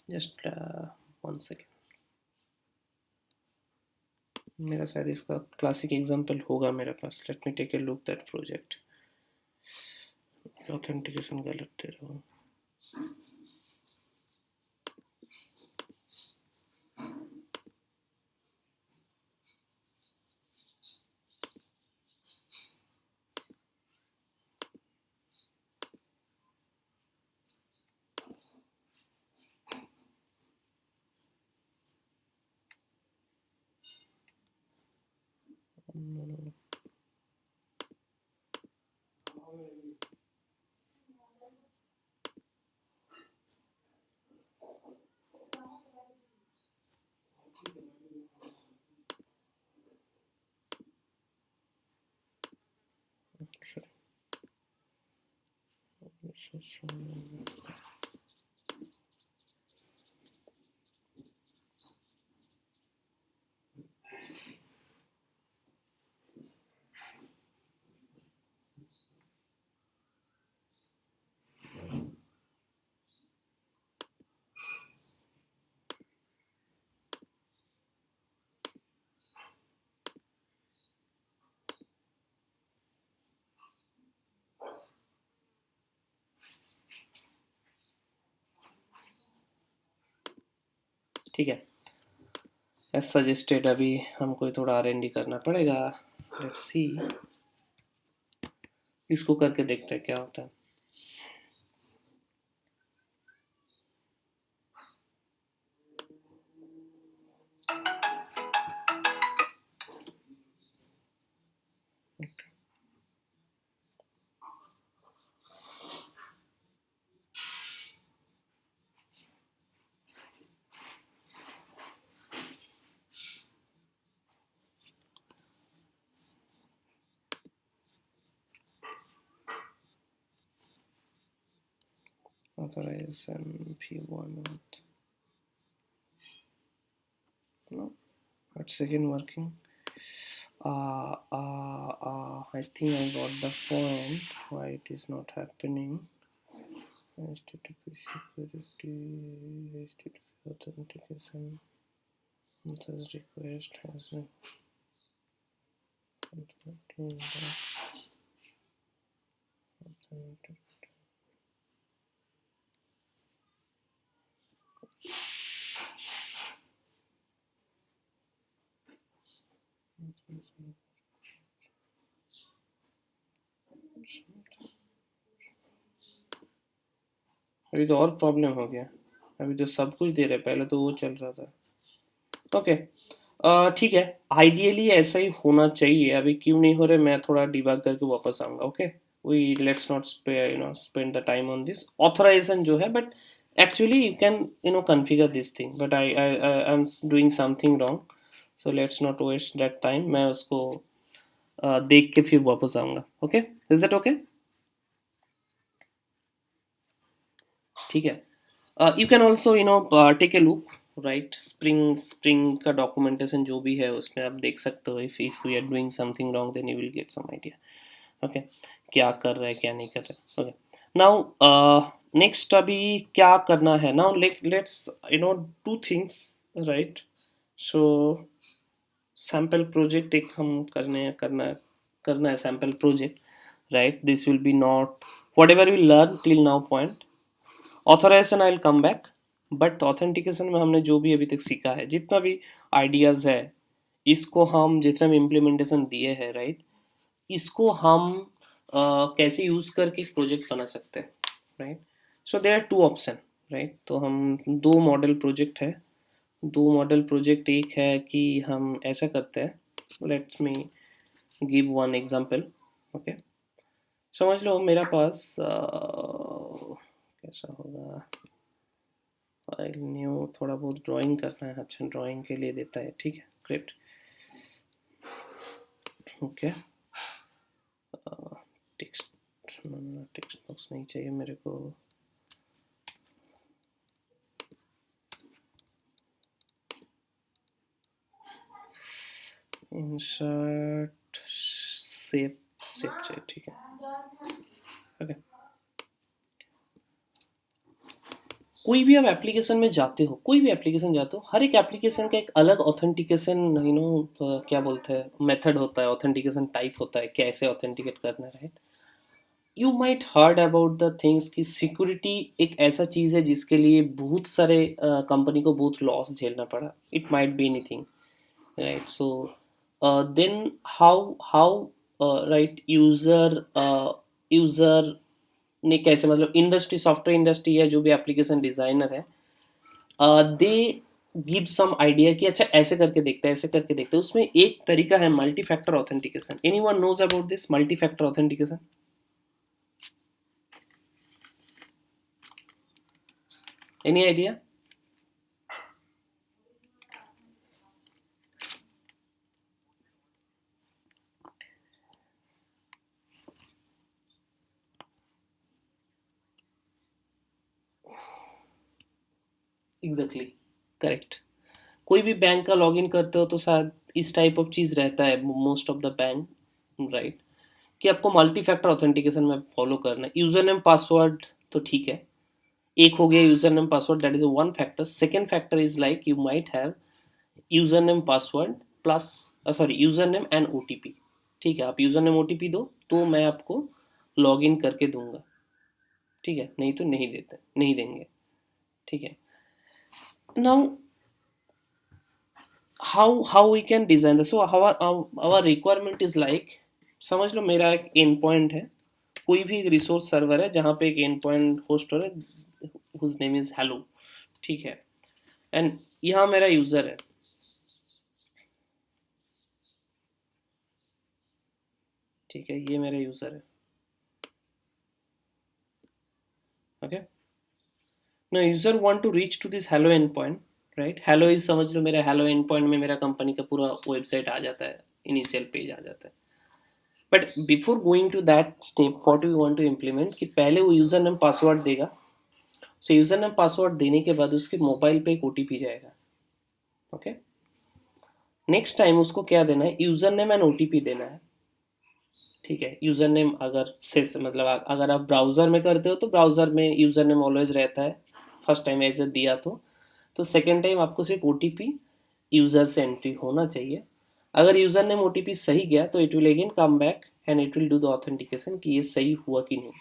just 1 second। मेरा शायद इसका क्लासिक एग्जांपल होगा मेरे पास। Let me take a look that project. Authentication गलत दे रहा हूँ। No, no, no. ठीक है, एज सजेस्टेड अभी हमको थोड़ा R&D करना पड़ेगा। लेट्स सी, इसको करके देखते हैं क्या होता है। Authorization P1, no, it's again working. I think I got the point why it is not happening. HTTP security, HTTP authentication, methods request has been अभी तो और प्रॉब्लम हो गया। अभी तो सब कुछ दे रहे, पहले तो वो चल रहा था। ओके, ठीक है, आइडियली ऐसा ही होना चाहिए। अभी क्यों नहीं हो रहे, मैं थोड़ा डिबग करके वापस आऊँगा। Okay, we let's not spend the time on this authorization जो है, but actually you can configure this thing, but I am doing something wrong, so let's not waste that time. मैं उसको देख के फिर वापस आऊँगा। Okay, is that okay? ठीक है, you can also take a look, right. Spring का डॉक्यूमेंटेशन जो भी है उसमें आप देख सकते हो। If we are doing something wrong then you will get some idea. Okay, क्या कर रहा है क्या नहीं कर रहा है। ओके, नाउ नेक्स्ट अभी क्या करना है। Now let's do things, right. So sample project एक हम करना है sample project, right. This will be not whatever we learn till now point. Authorization I'll come back, but authentication में हमने जो भी अभी तक सीखा है, जितना भी आइडियाज़ है, इसको हम जितना भी इम्प्लीमेंटेशन दिए हैं, राइट, इसको हम कैसे यूज़ करके एक प्रोजेक्ट बना सकते हैं, right. So there are two option, right. तो हम दो मॉडल प्रोजेक्ट है, दो मॉडल प्रोजेक्ट। एक है कि हम ऐसा करते हैं, let's me give one example. Okay, समझ लो मेरा पास कैसा होगा, फाइल न्यू, थोड़ा बहुत ड्राइंग करना है। अच्छा, ड्राइंग के लिए देता है, ठीक है, great. Okay, text, text box नहीं चाहिए मेरे को। इंसर्ट सेव, सेव चाहिए, ठीक है। ओके, कोई भी आप एप्लीकेशन में जाते हो, कोई भी एप्लीकेशन जाते हो, हर एक एप्लीकेशन का एक अलग ऑथेंटिकेशन, क्या बोलते हैं, मेथड होता है, ऑथेंटिकेशन टाइप होता है, कैसे ऑथेंटिकेट करना है, right. You might heard about the things कि सिक्योरिटी एक ऐसा चीज़ है जिसके लिए बहुत सारे कंपनी को बहुत लॉस झेलना पड़ा। It might be anything, right. So then how right, user ने कैसे, मतलब इंडस्ट्री, सॉफ्टवेयर इंडस्ट्री है, जो भी एप्लीकेशन डिज़ाइनर है, दे गिव सम आइडिया कि अच्छा ऐसे करके देखते हैं, ऐसे करके देखते हैं। उसमें एक तरीका है multi factor authentication. Anyone knows about this multi factor authentication? Any idea? Exactly, correct. कोई भी बैंक का लॉगिन करते हो तो शायद इस टाइप ऑफ चीज़ रहता है most of the bank, right, कि आपको मल्टी फैक्टर ऑथेंटिकेशन में फॉलो करना है। यूजर नेम पासवर्ड तो ठीक है, एक हो गया user name password, that is one factor. Second factor is like you might have user name password plus, sorry, user name and OTP. ठीक है, आप यूजर नेम ओटीपी दो तो मैं आपको लॉग इन करके दूंगा, ठीक है, नहीं तो नहीं देते, नहीं देंगे, ठीक है। Now how we can design this, so our requirement is like, समझ लो मेरा एक एंड पॉइंट है, कोई भी एक रिसोर्स सर्वर है जहाँ पे एक एंड पॉइंट होस्ट हो रहा है, whose name is hello, ठीक है, एंड यहाँ मेरा यूजर है, ठीक है, ये मेरा यूजर है। Okay, now user want to reach to this hello endpoint, right? hello is, समझ लो मेरा hello endpoint में मेरा कंपनी का पूरा वेबसाइट आ जाता है, इनिशियल पेज आ जाता है। But before going to that step, what we want to implement, कि पहले वो यूजर नेम पासवर्ड देगा। सो यूजर नेम पासवर्ड देने के बाद उसके मोबाइल पे एक ओटीपी जाएगा। ओके, नेक्स्ट टाइम उसको क्या देना है, यूजर नेम एंड ओटीपी देना है, ठीक है। यूजर नेम अगर से मतलब अगर आप ब्राउजर में करते हो तो ब्राउजर में यूजर नेम ऑलवेज रहता है, फर्स्ट टाइम ऐसे दिया तो सेकेंड टाइम आपको सिर्फ ओटीपी यूजर से एंट्री होना चाहिए। अगर यूजर नेम ओटीपी सही गया तो it will again come back and it will do the authentication कि ये सही हुआ कि नहीं।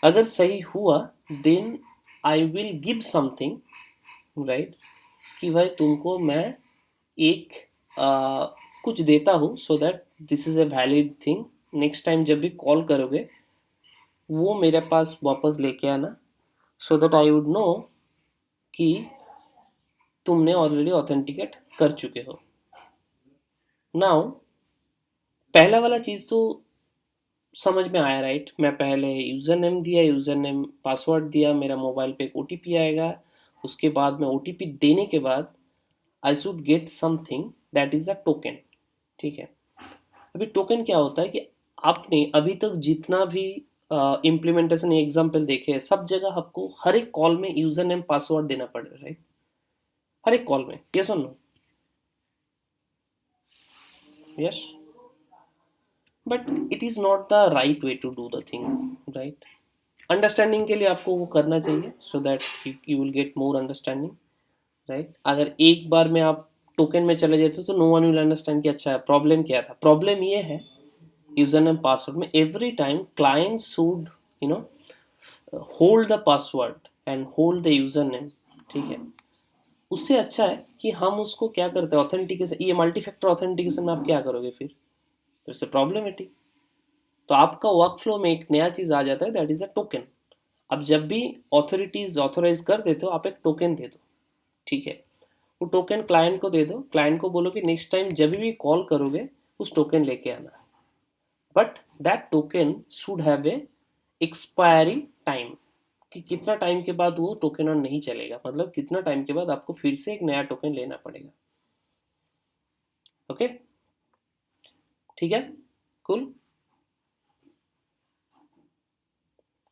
अगर सही हुआ then I will give something, right, कि भाई तुमको मैं एक कुछ देता हूँ, so that this is a valid thing. Next time जब भी कॉल करोगे वो मेरे पास वापस लेके आना, so that I would know कि तुमने ऑलरेडी ऑथेंटिकेट कर चुके हो। नाउ पहला वाला चीज़ तो समझ में आया, राइट। मैं पहले यूज़र नेम दिया, यूज़र नेम पासवर्ड दिया, मेरा मोबाइल पे एक ओटीपी आएगा, उसके बाद में ओटीपी देने के बाद आई should get something that is the token, ठीक है। अभी टोकन क्या होता है कि आपने अभी तक जितना भी इम्प्लीमेंटेशन एग्जाम्पल देखे हैं, सब जगह आपको हर एक कॉल में यूज़र नेम पासवर्ड देना पड़ेगा, राइट, हर एक कॉल में, यस और no? Yes, but it is not the right way to do the things, right. Understanding के लिए आपको वो करना चाहिए, so that you will get more understanding, right. अगर एक बार में आप टोकन में चले जाते हो तो नो वन विल अंडरस्टैंड कि अच्छा प्रॉब्लम क्या था। प्रॉब्लम ये है यूजर नेम पासवर्ड में, every time client should you know hold the password and hold the username ठीक है। उससे अच्छा है कि हम उसको क्या करते हैं, ऑथेंटिकेशन, ये मल्टी फैक्टर ऑथेंटिकेशन में आप क्या करोगे फिर से प्रॉब्लमेटिक। तो आपका वर्क फ्लो में एक नया चीज आ जाता है, दैट इज अ टोकन। अब जब भी ऑथोरिटीज ऑथोराइज कर देते हो, आप एक टोकन दे दो, ठीक है। वो टोकन क्लाइंट को दे दो, क्लाइंट को बोलो कि नेक्स्ट टाइम जब भी कॉल करोगे उस टोकन लेके आना, but that token should have a expiry time, कि कितना टाइम के बाद वो टोकन ऑन नहीं चलेगा, मतलब कितना टाइम के बाद आपको फिर से एक नया टोकन लेना पड़ेगा। ओके, ठीक है, कूल,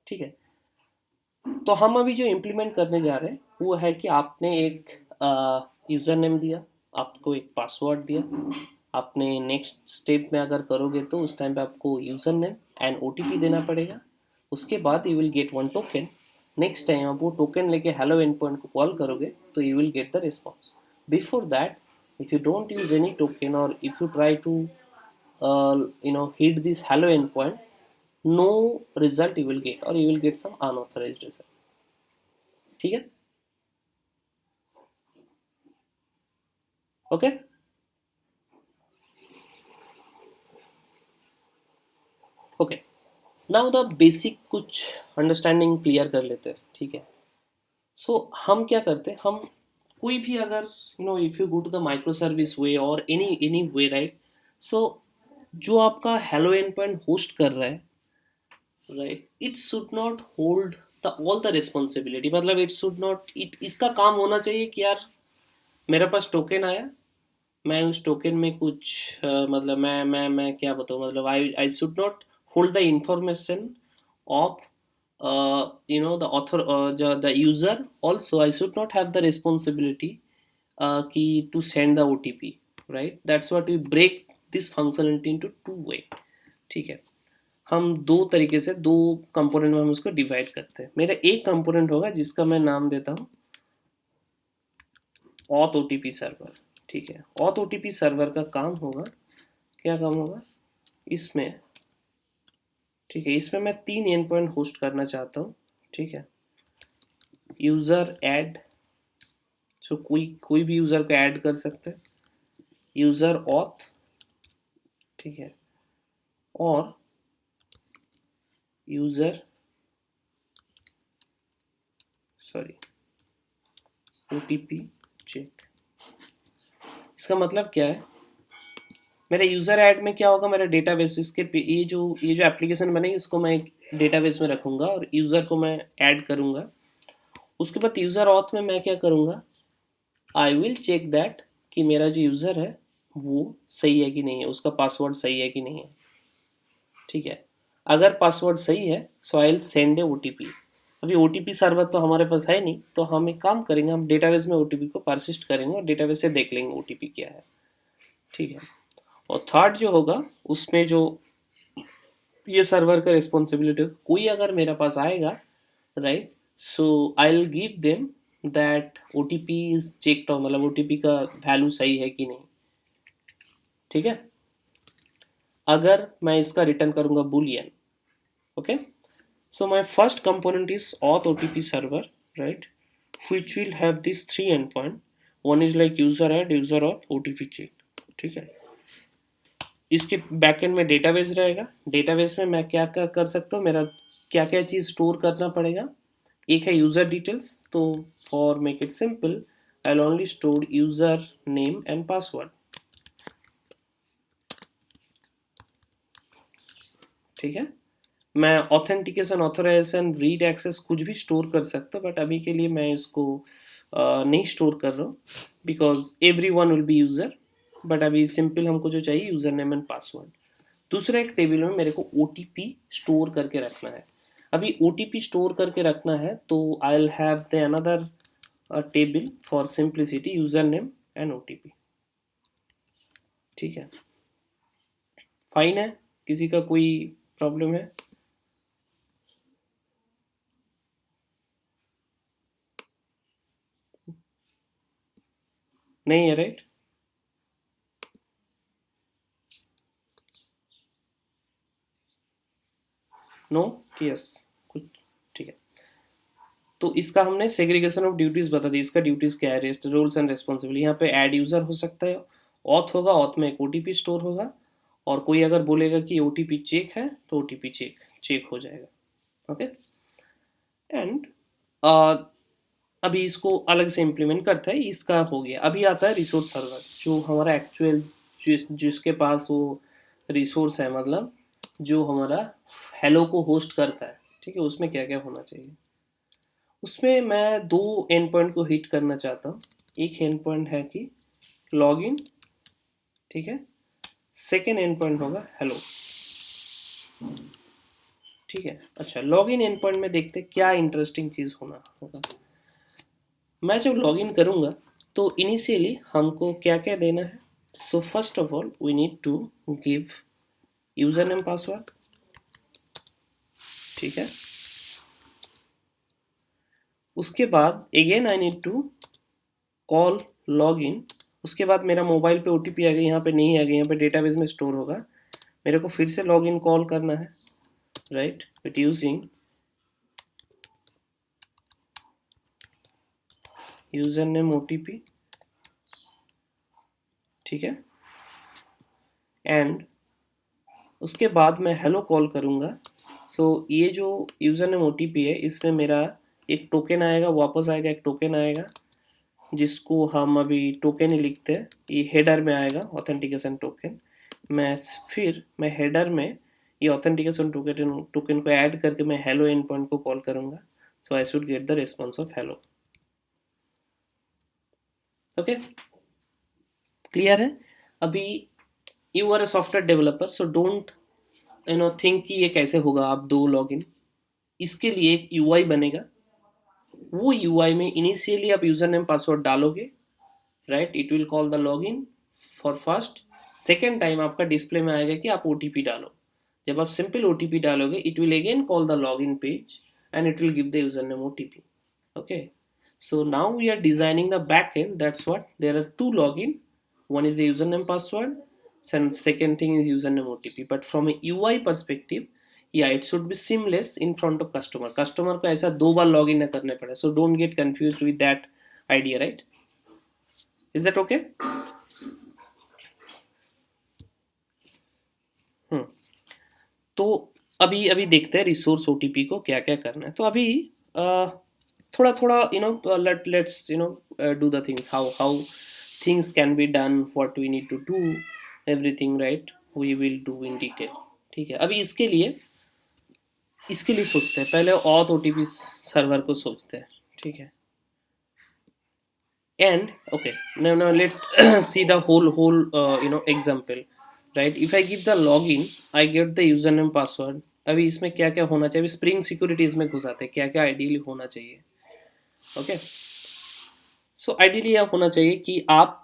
ठीक है। तो हम अभी जो इम्प्लीमेंट करने जा रहे हैं वो है कि आपने एक यूज़र नेम दिया, आपको एक पासवर्ड दिया, आपने नेक्स्ट स्टेप में अगर करोगे तो उस टाइम पे आपको यूज़र नेम एंड ओटीपी देना पड़ेगा। उसके बाद you will get one token. Next time आप वो टोकन लेके हेलो एंड पॉइंट को कॉल करोगे तो you will get the response. Before that, if you don't use any token or if you try to hit this hello endpoint, no result you will get, or you will get some unauthorized result। ठीक है, okay, okay. Now the basic कुछ understanding clear कर लेते हैं, ठीक है। सो हम क्या करते हैं, हम कोई भी अगर if you go to the micro service way और एनी वे, राइट। सो जो आपका हेलो एंड पॉइंट होस्ट कर रहा है, right, it should not hold the all the responsibility, मतलब इट शुड नॉट, इट इसका काम होना चाहिए कि यार मेरे पास टोकन आया, मैं उस टोकन में कुछ मतलब मैं क्या बताऊँ, मतलब I should not hold the information of the author the user, also I should not have the responsibility कि to send the OTP, right. That's what we break this functionality into two way, ठीक है। हम दो तरीके से, दो component में हम उसको डिवाइड करते हैं। मेरा एक कंपोनेंट होगा जिसका मैं नाम देता हूँ ऑथ ओटीपी सर्वर, ठीक है। ऑथ ओटीपी सर्वर का काम होगा, क्या काम होगा इसमें, ठीक है। इसमें मैं तीन एंड पॉइंट होस्ट करना चाहता हूँ, ठीक है। यूजर ऐड, सो कोई कोई भी यूजर को ऐड कर सकते हैं। यूजर ऑथ, ठीक है, और यूजर, सॉरी, ओटीपी चेक। इसका मतलब क्या है, मेरे यूज़र ऐड में क्या होगा, मेरा डेटाबेस, इसके ये जो एप्लीकेशन बनेगी इसको मैं एक डेटाबेस में रखूँगा और यूज़र को मैं ऐड करूँगा। उसके बाद यूज़र ऑथ में मैं क्या करूँगा, आई विल चेक दैट कि मेरा जो यूज़र है वो सही है कि नहीं है, उसका पासवर्ड सही है कि नहीं है, ठीक है। अगर पासवर्ड सही है so I will send a OTP. अभी ओटीपी सर्वर तो हमारे पास है नहीं, तो हम एक काम करेंगे, हम डेटाबेस में ओटीपी को परसिस्ट करेंगे और डेटाबेस से देख लेंगे ओटीपी क्या है, ठीक है। और थर्ड जो होगा उसमें जो ये सर्वर का रिस्पॉन्सिबिलिटी, कोई अगर मेरे पास आएगा, right, so I will give them that OTP is checked on, मतलब ओटीपी का वैल्यू सही है कि नहीं, ठीक है। अगर मैं इसका रिटर्न करूंगा Boolean, okay. So my first component is auth OTP server, right, which will have these three endpoint, one is like user add, user auth, OTP check, ठीक है। इसके बैकएंड में डेटाबेस रहेगा, डेटाबेस में मैं क्या क्या कर सकता हूँ, मेरा क्या क्या चीज़ स्टोर करना पड़ेगा। एक है यूज़र डिटेल्स, तो for make it simple I will only store user name and password, ठीक है। मैं ऑथेंटिकेशन, ऑथराइजेशन, रीड एक्सेस कुछ भी स्टोर कर सकता हूँ, बट अभी के लिए मैं इसको नहीं स्टोर कर रहा हूँ because every one will B user. But अभी सिंपल हमको जो चाहिए यूज़र नेम एंड पासवर्ड। दूसरे एक टेबल में मेरे को ओ स्टोर करके रखना है। अभी ओ स्टोर करके रखना है तो I will have the another table for simplicity, user name and oh, ठीक है। फाइन है, किसी का कोई प्रॉब्लम है? नहीं है, राइट? नो, यस, कुछ, ठीक है। तो इसका हमने सेग्रीगेशन ऑफ ड्यूटीज बता दी, इसका ड्यूटीज क्या है, रोल्स एंड रिस्पॉन्सिबिलिटी। यहाँ पे ऐड यूजर हो सकता है, ऑथ होगा, ऑथ में एक ओटीपी स्टोर होगा, और कोई अगर बोलेगा कि ओटीपी चेक है तो ओटीपी चेक चेक हो जाएगा। ओके, एंड अभी इसको अलग से इम्प्लीमेंट करता है, इसका हो गया। अभी आता है रिसोर्स सर्वर, जो हमारा एक्चुअल जिसके पास वो रिसोर्स है, मतलब जो हमारा हेलो को होस्ट करता है, ठीक है, उसमें क्या क्या होना चाहिए। उसमें मैं दो एंड पॉइंट को हिट करना चाहता हूँ। एक एंड पॉइंट है कि लॉगिन, ठीक है, सेकेंड एंड पॉइंट होगा हेलो, ठीक है। अच्छा, लॉगिन एंड पॉइंट में देखते हैं क्या इंटरेस्टिंग चीज़ होना होगा। मैं जब लॉगिन करूँगा तो इनिशियली हमको क्या क्या देना है। So first of all we need to give user name password, ठीक है। उसके बाद again I need to call login. उसके बाद मेरा मोबाइल पे ओटीपी आ गया, यहाँ पे नहीं आ गया, यहाँ पे डेटाबेस में स्टोर होगा। मेरे को फिर से लॉगिन कॉल करना है, right, with using user name OTP, ठीक है। एंड उसके बाद मैं हेलो कॉल करूँगा। सो ये जो यूज़र नेम ओटीपी है, इसमें मेरा एक टोकन आएगा, वापस आएगा एक टोकन आएगा, जिसको हम अभी टोकन ही लिखते हैं, ये हेडर में आएगा ऑथेंटिकेशन टोकन। मैं हेडर में ये ऑथेंटिकेशन टोकन को ऐड करके मैं हेलो एंड पॉइंट को कॉल करूँगा। So I should get the response of hello. Okay, clear है। अभी you are a software developer, so don't think कि ये कैसे होगा आप दो लॉगिन। इसके लिए एक यूआई बनेगा, वो यूआई में इनिशियली आप यूजर नेम पासवर्ड डालोगे, right, it will call the login for first. Second time आपका डिस्प्ले में आएगा कि आप ओटीपी डालो। जब आप सिंपल ओटीपी डालोगे, it will again call the login page and it will give the user name OTP. Okay, so now we are designing the backend. That's what there are two login. One is the username password, and second thing is username OTP. But from a UI perspective, yeah, it should be seamless in front of customer. Customer को ऐसा दो बार login ना करने पड़े. So don't get confused with that idea, right? Is that okay? तो अभी अभी देखते हैं रिसोर्स ओटीपी को क्या क्या करना है। तो अभी थोड़ा थोड़ा let's do the things, how things can be done, what we need to do, everything, right, we will do in detail। ठीक है, अभी इसके लिए सोचते हैं, पहले ऑथ ओटीपी सर्वर को सोचते हैं, ठीक है। And okay, now let's see the whole example, right? If I give the login, I get the username password। अभी इसमें क्या क्या होना चाहिए, स्प्रिंग सिक्योरिटी इसमें घुसाते हैं, क्या क्या आइडियली होना चाहिए। ओके, सो आइडियली यह होना चाहिए कि आप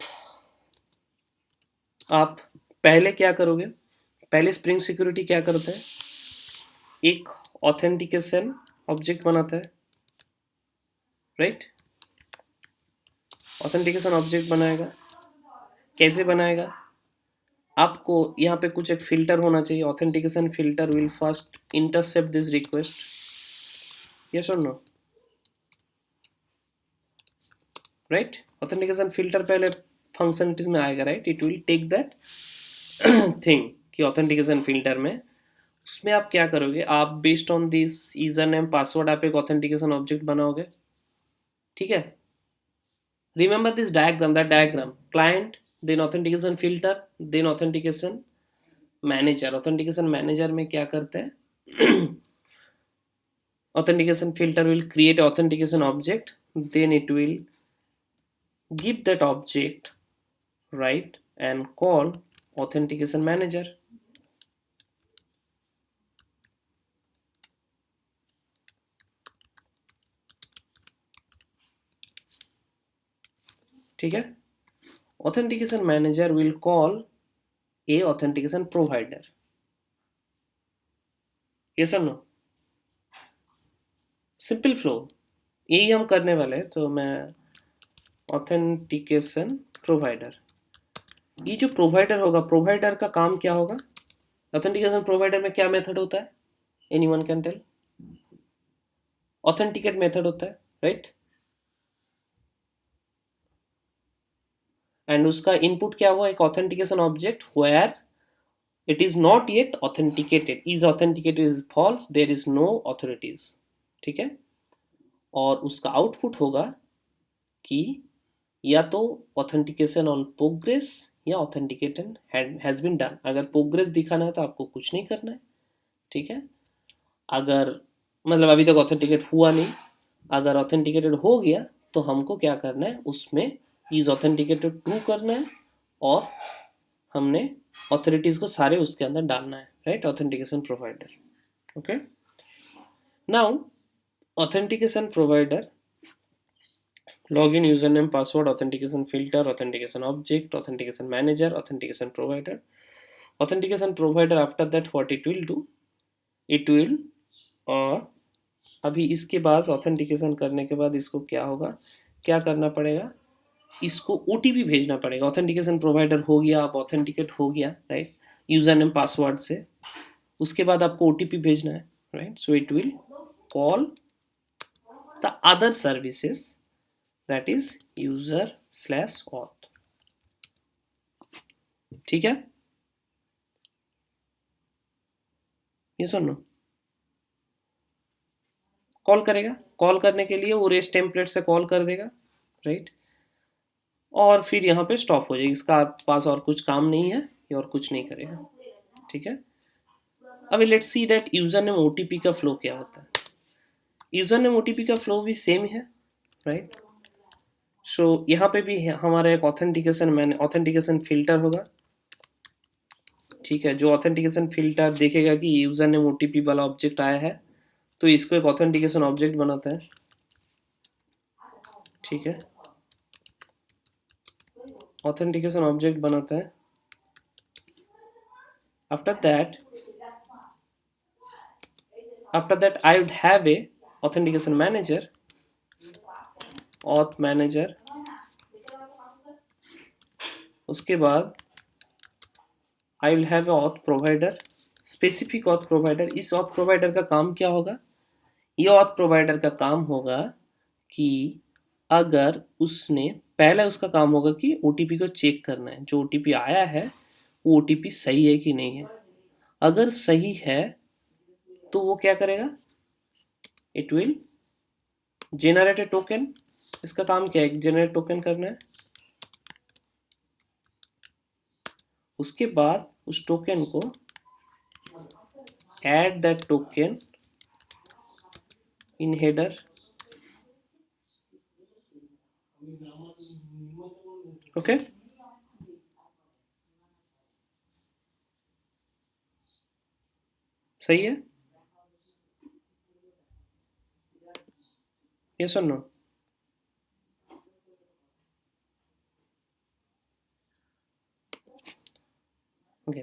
पहले क्या करोगे, पहले स्प्रिंग सिक्योरिटी क्या करता है, एक ऑथेंटिकेशन ऑब्जेक्ट बनाता है, राइट। ऑथेंटिकेशन ऑब्जेक्ट बनाएगा, कैसे बनाएगा, आपको यहाँ पे कुछ एक फिल्टर होना चाहिए। Authentication filter will first intercept this request, yes और नो, राइट। ऑथेंटिकेशन फिल्टर पहले फंक्शनलिटीज में आएगा, right, it will take that thing कि ऑथेंटिकेशन फिल्टर में, उसमें आप क्या करोगे, आप based on this user name password आप एक ऑथेंटिकेशन ऑब्जेक्ट बनाओगे, ठीक है। Remember this diagram, that diagram, client, then authentication filter, then authentication manager. Authentication manager में क्या करते हैं, authentication filter will create authentication object, then it will give that object, right, and call authentication manager। ठीक है, authentication manager will call a authentication provider, yes or no, simple flow यही हम करने वाले हैं। तो मैं ऑथेंटिकेशन प्रोवाइडर, ये जो प्रोवाइडर होगा, प्रोवाइडर का काम क्या होगा, ऑथेंटिकेशन प्रोवाइडर में क्या मेथड होता है, anyone can tell, authenticate method होता है, राइट। एंड उसका इनपुट क्या हुआ, एक authentication object where it is not yet authenticated, is authenticated is false, there is no authorities, ठीक है। और उसका आउटपुट होगा कि या तो authentication on progress or authentication has been done. अगर प्रोग्रेस दिखाना है तो आपको कुछ नहीं करना है, ठीक है। अगर मतलब अभी तक ऑथेंटिकेट हुआ नहीं, अगर ऑथेंटिकेटेड हो गया तो हमको क्या करना है, उसमें इज ऑथेंटिकेटेड ट्रू करना है और हमने ऑथोरिटीज को सारे उसके अंदर डालना है, right, authentication provider. Okay, now authentication provider login, username, password, authentication filter, authentication object, authentication manager, authentication provider. Authentication provider, after that what it will do, it will अभी इसके बाद ऑथेंटिकेशन करने के बाद इसको क्या होगा, क्या करना पड़ेगा, इसको ओटीपी भेजना पड़ेगा। ऑथेंटिकेशन प्रोवाइडर हो गया, आप ऑथेंटिकेट हो गया, राइट, यूजर नेम पासवर्ड से, उसके बाद आपको ओटीपी भेजना है, right. So it will call the other services, that is user/auth, ठीक है, ये सुनो, कॉल करेगा, कॉल करने के लिए वो रेस्ट टेम्पलेट से कॉल कर देगा, राइट, और फिर यहाँ पे स्टॉप हो जाएगी, इसका पास और कुछ काम नहीं है, ये और कुछ नहीं करेगा, ठीक है। अभी let's see that user name OTP का फ्लो क्या होता है। यूजर नेम ओटीपी का फ्लो भी सेम है, राइट। सो यहाँ पे भी हमारा एक ऑथेंटिकेशन फिल्टर होगा, ठीक है, जो ऑथेंटिकेशन फिल्टर देखेगा कि यूजर नेम ओटीपी वाला ऑब्जेक्ट आया है तो इसको एक ऑथेंटिकेशन ऑब्जेक्ट बनाता है, ठीक है, ऑथेंटिकेशन ऑब्जेक्ट बनाता है। After that I would have a authentication manager, auth manager, उसके बाद I will have a auth provider, specific auth provider। इस auth provider का काम क्या होगा, ये auth provider का काम होगा कि अगर उसने पहले उसका काम होगा कि ओटीपी को चेक करना है, जो ओटीपी आया है वो ओटीपी सही है कि नहीं है। अगर सही है तो वो क्या करेगा, it will generate A token. इसका काम क्या है, जेनरेट टोकन करना है। उसके बाद उस टोकन को add that token in header, okay. सही है, यस और नो। ओके,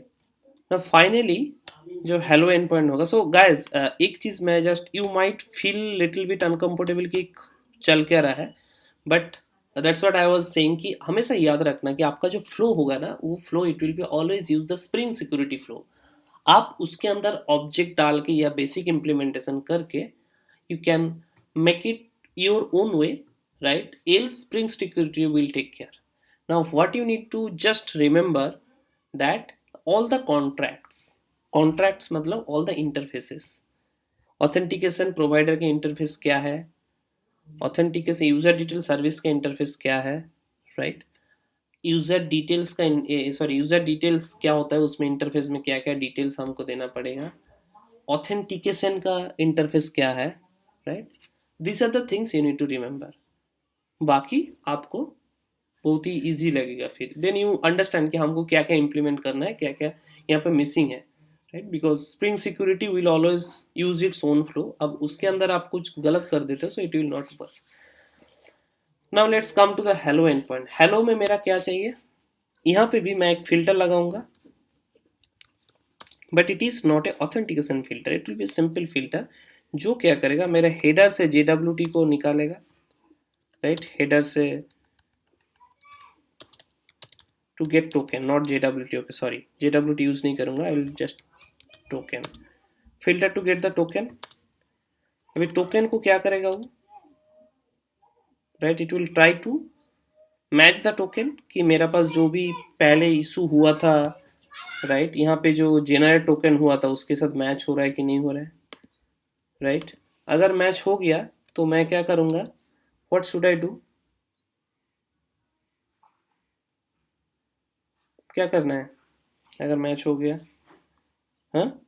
नाउ फाइनली जो हेलो एंड पॉइंट होगा। सो गाइस, एक चीज मैं just, you might feel little bit uncomfortable कि चल क्या रहा है, but that's what I was saying कि हमेशा याद रखना कि आपका जो फ्लो होगा ना, वो flow it will be always use the spring security flow. आप उसके अंदर ऑब्जेक्ट डाल के या बेसिक इम्प्लीमेंटेशन करके you can make it your own way, right, else spring security will take care. Now what you need to just remember that all the contracts मतलब all the interfaces, authentication provider के interface क्या है, authentication user detail service का interface क्या है, right, user details का user details क्या होता है, उसमें इंटरफेस में क्या क्या डिटेल्स हमको देना पड़ेगा, ऑथेंटिकेशन का इंटरफेस क्या है, right, this are the things you need to remember. बाकी आपको बहुत ही इजी लगेगा, फिर देन यू अंडरस्टैंड कि हमको क्या क्या इंप्लीमेंट करना है, क्या क्या यहाँ पे मिसिंग है, right, because spring security will always use its own flow. अब उसके अंदर आप कुछ गलत कर देते हो so it will not work. Now let's come to the hello end point. Hello में मेरा क्या चाहिए, यहाँ पे भी मैं एक फिल्टर लगाऊंगा, but it is not a authentication filter, it will B simple filter जो क्या करेगा, मेरे हेडर से JWT को निकालेगा, राइट, हेडर से to get token, not JWT, okay, sorry, JWT use नहीं करूंगा, I will just token, filter to get the token। अभी टोकन को क्या करेगा वो, right. It will try to match the token कि मेरा पास जो भी पहले इशू हुआ था, राइट, यहाँ पे जो जेनरेट टोकन हुआ था उसके साथ मैच हो रहा है कि नहीं हो रहा है, राइट. अगर मैच हो गया तो मैं क्या करूँगा, व्हाट शुड आई डू, क्या करना है अगर मैच हो गया. हाँ,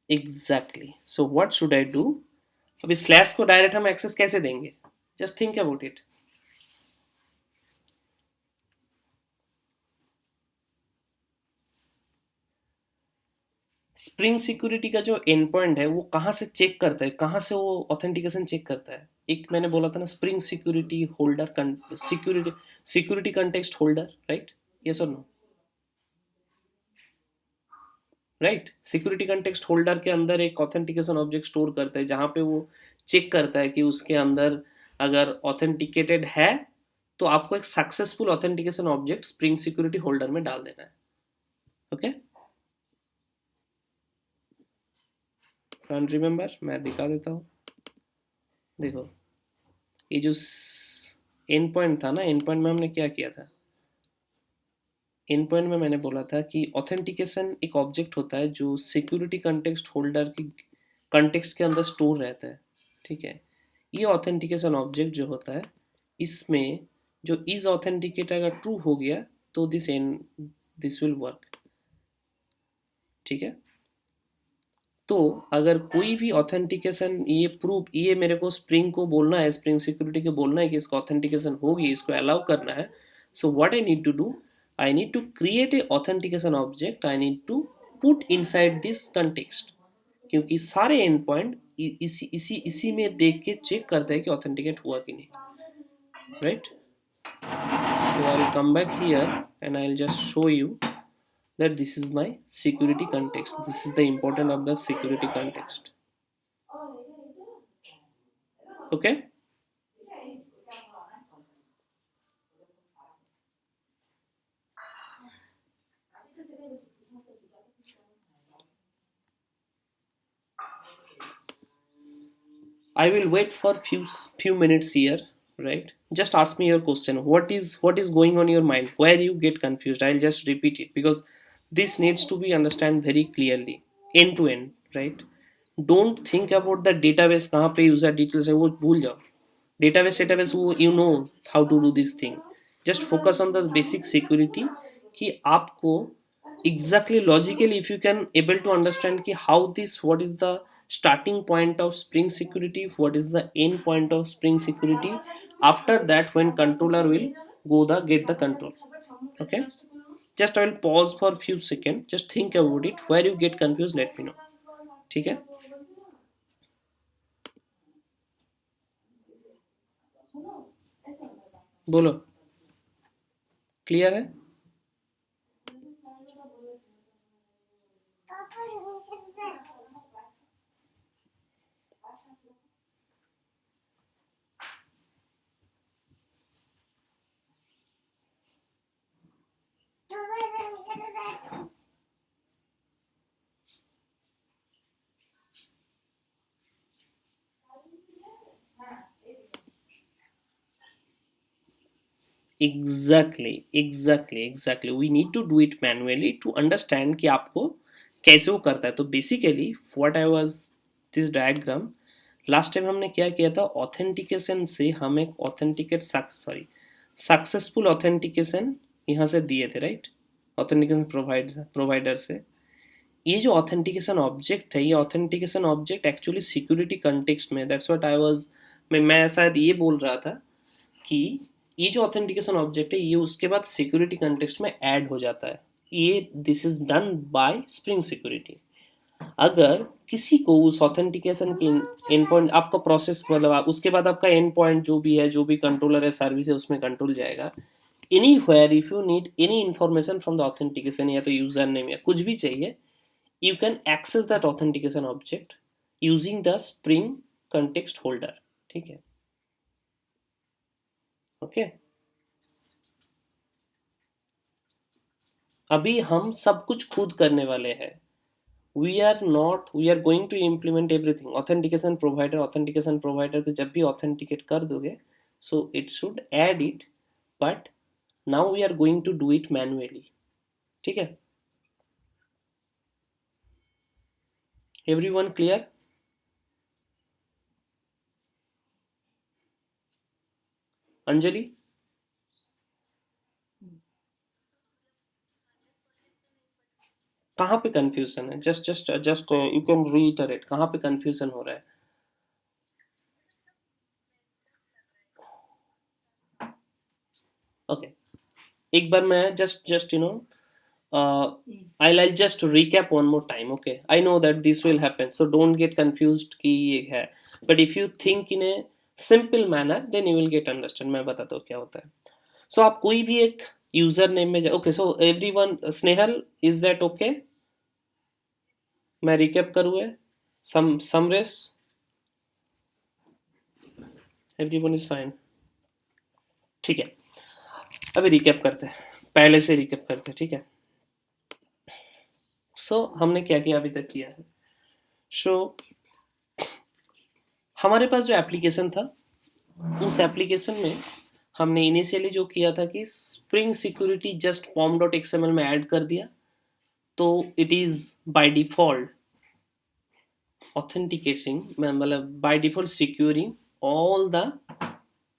exactly. So what should I do. अभी स्लैश को डायरेक्ट हम एक्सेस कैसे देंगे, just think about it. Spring security का जो एंड पॉइंट है वो कहाँ से चेक करता है, कहाँ से वो ऑथेंटिकेशन चेक करता है. एक मैंने बोला था ना, spring security holder, security security context holder, right. Yes और no, right. Security context holder के अंदर एक ऑथेंटिकेशन ऑब्जेक्ट स्टोर करता है जहाँ पे वो चेक करता है कि उसके अंदर अगर ऑथेंटिकेटेड है तो आपको एक successful authentication object spring security holder में डाल देना है. ओके, कैन रिमेंबर, मैं दिखा देता हूँ. देखो, ये जो एंड पॉइंट था ना, एंड पॉइंट में हमने क्या किया था, एंड पॉइंट में मैंने बोला था कि ऑथेंटिकेशन एक ऑब्जेक्ट होता है जो सिक्योरिटी कंटेक्स्ट होल्डर की कंटेक्स्ट के अंदर स्टोर रहता है. ठीक है. ये ऑथेंटिकेशन ऑब्जेक्ट जो होता है, इसमें जो इज ऑथेंटिकेट अगर ट्रू हो गया तो दिस विल वर्क. ठीक है. तो अगर कोई भी ऑथेंटिकेशन ये प्रूफ, ये मेरे को स्प्रिंग को बोलना है, स्प्रिंग सिक्योरिटी को बोलना है कि इसका ऑथेंटिकेशन होगी, इसको अलाउ करना है. So what I need to do, I need to create a authentication object, I need to put inside this context. क्योंकि सारे एंड पॉइंट इसी इसी इसी में देख के चेक करते हैं कि ऑथेंटिकेट हुआ कि नहीं, right. So I'll come back here and I'll just show you that this is my security context. This is the important of the security context. Okay. I will wait for few minutes here, right? Just ask me your question. What is going on in your mind? Where you get confused? I'll just repeat it because this needs to be understand very clearly, end to end, right? Don't think about the database कहाँ पे user details है वो भूल जाओ. Database वो you know how to do this thing. Just focus on the basic security कि आपको exactly logically if you can able to understand कि how this, what is the starting point of spring security, what is the end point of spring security, after that when controller will go the get the control. Okay, just I will pause for few seconds, just think about it, where you get confused let me know. ठीक है, बोलो, clear है. Exactly we need to do it manually to understand कि आपको कैसे वो करता है. तो basically what I was this diagram, last time हमने क्या किया था, ऑथेंटिकेशन से हम एक ऑथेंटिकेट सक्सेसफुल ऑथेंटिकेशन यहाँ से दिए थे, राइट. ऑथेंटिकेशन प्रोवाइडर से ये जो ऑथेंटिकेशन ऑब्जेक्ट है, ये authentication object actually security context में, दैट्स व्हाट आई वाज, मैं शायद ये बोल रहा था कि ये जो ऑथेंटिकेशन ऑब्जेक्ट है ये उसके बाद सिक्योरिटी कंटेक्स्ट में ऐड हो जाता है. ये this is done by spring security. अगर किसी को उस ऑथेंटिकेशन की एंड पॉइंट आपका प्रोसेस, मतलब उसके बाद आपका एंड पॉइंट जो भी है, जो भी कंट्रोलर है, सर्विस है, उसमें कंट्रोल जाएगा. Anywhere if you need any information from the authentication, या तो यूजर नेम या कुछ भी चाहिए, you can access that authentication object using the spring context holder. ठीक है, ओके. अभी हम सब कुछ खुद करने वाले हैं. We are going to implement everything. Authentication provider को जब भी ऑथेंटिकेट कर दोगे, so it should add it, but now we are going to do it manually. ठीक है, एवरीवन क्लियर? अंजलि, कहाँ पे कंफ्यूजन है? जस्ट यू कैन रीइटरेट, कहाँ पे कंफ्यूजन हो रहा है? ओके, एक बार मैं just I'll just recap one more time. Okay, I know that this will happen, so don't get confused कि ये है, but if you think in a simple manner then you will get understand। मैं बताता हूँ क्या होता है। So आप कोई भी एक यूजर नेम में जाए। Okay, so everyone, Snehal, is that okay? मैं रिकैप करूँ है? Samaresh, everyone is fine? ठीक है, अभी रिकैप करते हैं, पहले से रिकैप करते हैं। ठीक है, सो हमने क्या क्या अभी तक किया है। सो हमारे पास जो एप्लीकेशन था, उस एप्लीकेशन में हमने इनिशियली जो किया था कि spring security just pom dot XML में ऐड कर दिया, तो it is by default authenticating, मतलब by default securing all the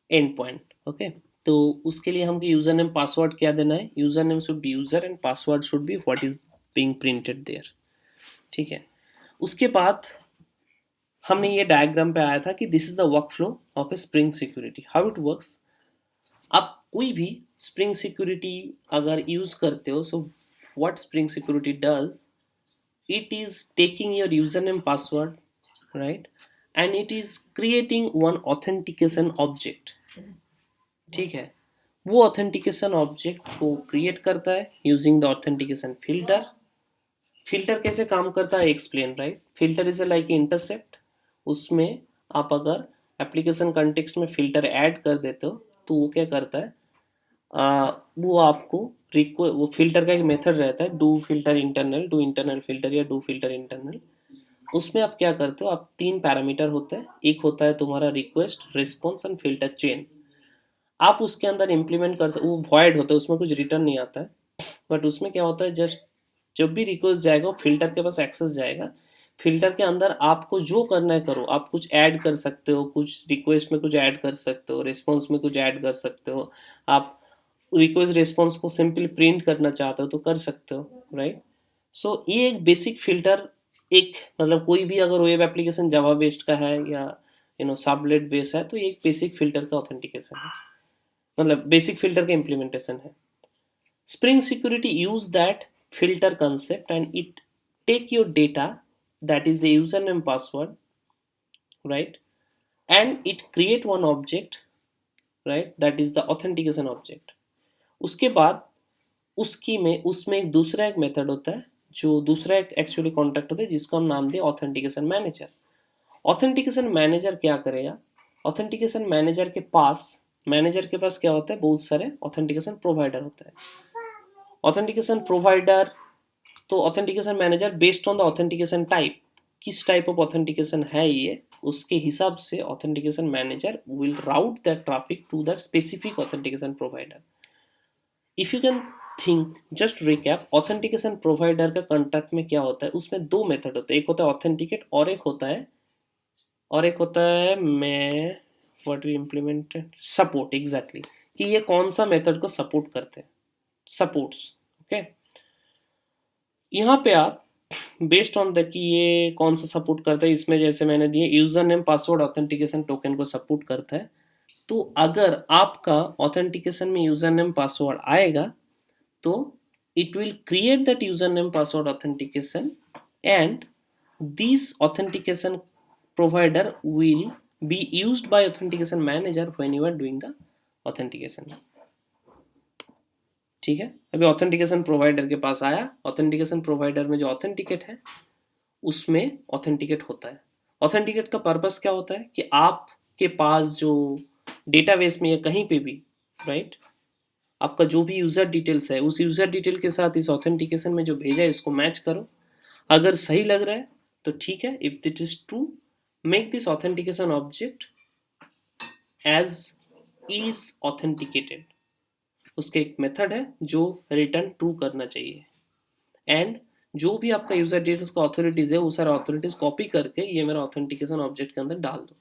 end point. Okay, तो उसके लिए हमको यूजर नेम पासवर्ड क्या देना है? User name should be user and password should be what is being printed there. ठीक है, उसके बाद हमने ये डायग्राम पे आया था कि this is the work flow of A spring security, how it works. आप कोई भी स्प्रिंग सिक्योरिटी अगर यूज करते हो, so what spring security does, it is taking your username password, right, and it is creating one authentication object। ठीक है, वो authentication object को क्रिएट करता है using the authentication filter. Filter कैसे काम करता है explain, right? Filter is like intercept. उसमें आप अगर एप्लीकेशन कंटेक्स्ट में फिल्टर ऐड कर देते हो, तो वो क्या करता है, वो आपको वो फिल्टर का एक मेथड रहता है, डू इंटरनल फिल्टर या डू फिल्टर इंटरनल। उसमें आप क्या करते हो, आप तीन पैरामीटर होते हैं, एक होता है तुम्हारा request, response and filter chain. आप उसके अंदर इम्प्लीमेंट कर वो वॉइड होता है, उसमें कुछ रिटर्न नहीं आता है, बट उसमें क्या होता है, जस्ट जब भी रिक्वेस्ट जाएगा वो फिल्टर के पास एक्सेस जाएगा। फिल्टर के अंदर आपको जो करना है करो, आप कुछ ऐड कर सकते हो, कुछ रिक्वेस्ट में कुछ ऐड कर सकते हो, रिस्पॉन्स में कुछ ऐड कर सकते हो। आप रिक्वेस्ट रिस्पॉन्स को सिंपली प्रिंट करना चाहते हो तो कर सकते हो, राइट? सो ये एक बेसिक फिल्टर, एक मतलब कोई भी अगर वेब एप्लीकेशन जावा बेस्ड का है या सबलेट बेस्ड है, तो ये एक बेसिक फिल्टर का ऑथेंटिकेशन है, मतलब बेसिक फिल्टर का इम्प्लीमेंटेशन है। Spring security use that filter concept and it take your data, that is the username password, right, and it create one object, right, that is the authentication object। उसके बाद उसमें एक दूसरा एक method होता है, जो दूसरा एक एक्चुअली कॉन्टैक्ट होता है, जिसको हम नाम दे ऑथेंटिकेशन मैनेजर। ऑथेंटिकेशन मैनेजर क्या करेगा, ऑथेंटिकेशन मैनेजर के पास क्या होता है, बहुत सारे ऑथेंटिकेशन प्रोवाइडर होता है। ऑथेंटिकेशन प्रोवाइडर, तो authentication manager based on the authentication type, किस टाइप ऑफ ऑथेंटिकेशन है ये, उसके हिसाब से authentication manager will route that traffic to that specific authentication provider. If you can think, just recap, authentication provider का contract में क्या होता है, उसमें दो मेथड होते हैं, एक होता है ऑथेंटिकेट और एक होता है मैं what we implemented support, exactly, कि ये कौन सा मेथड को सपोर्ट करते हैं, सपोर्ट्स। ओके, यहाँ पे आप बेस्ड ऑन द कि ये कौन सा सपोर्ट करता है, इसमें जैसे मैंने दिए user name password authentication token को सपोर्ट करता है। तो अगर आपका ऑथेंटिकेशन में यूजर नेम पासवर्ड आएगा, तो it will create that username password authentication, and this authentication provider will be used by authentication manager when you are doing the authentication। ठीक है, अभी ऑथेंटिकेशन प्रोवाइडर के पास आया, ऑथेंटिकेशन प्रोवाइडर में जो ऑथेंटिकेट है उसमें ऑथेंटिकेट होता है। ऑथेंटिकेट का पर्पस क्या होता है कि आपके पास जो डेटाबेस में या कहीं पे भी, राइट, आपका जो भी यूजर डिटेल्स है, उस यूजर डिटेल के साथ इस ऑथेंटिकेशन में जो भेजा है इसको मैच करो। अगर सही लग रहा है तो ठीक है, if it is true make this authentication object as is authenticated. उसके एक मेथड है जो रिटर्न ट्रू करना चाहिए। एंड जो भी आपका यूजर डिटेल्स का ऑथोरिटीज है वो सारा ऑथोरिटीज कॉपी करके ये मेरा ऑथेंटिकेशन ऑब्जेक्ट के अंदर डाल दो।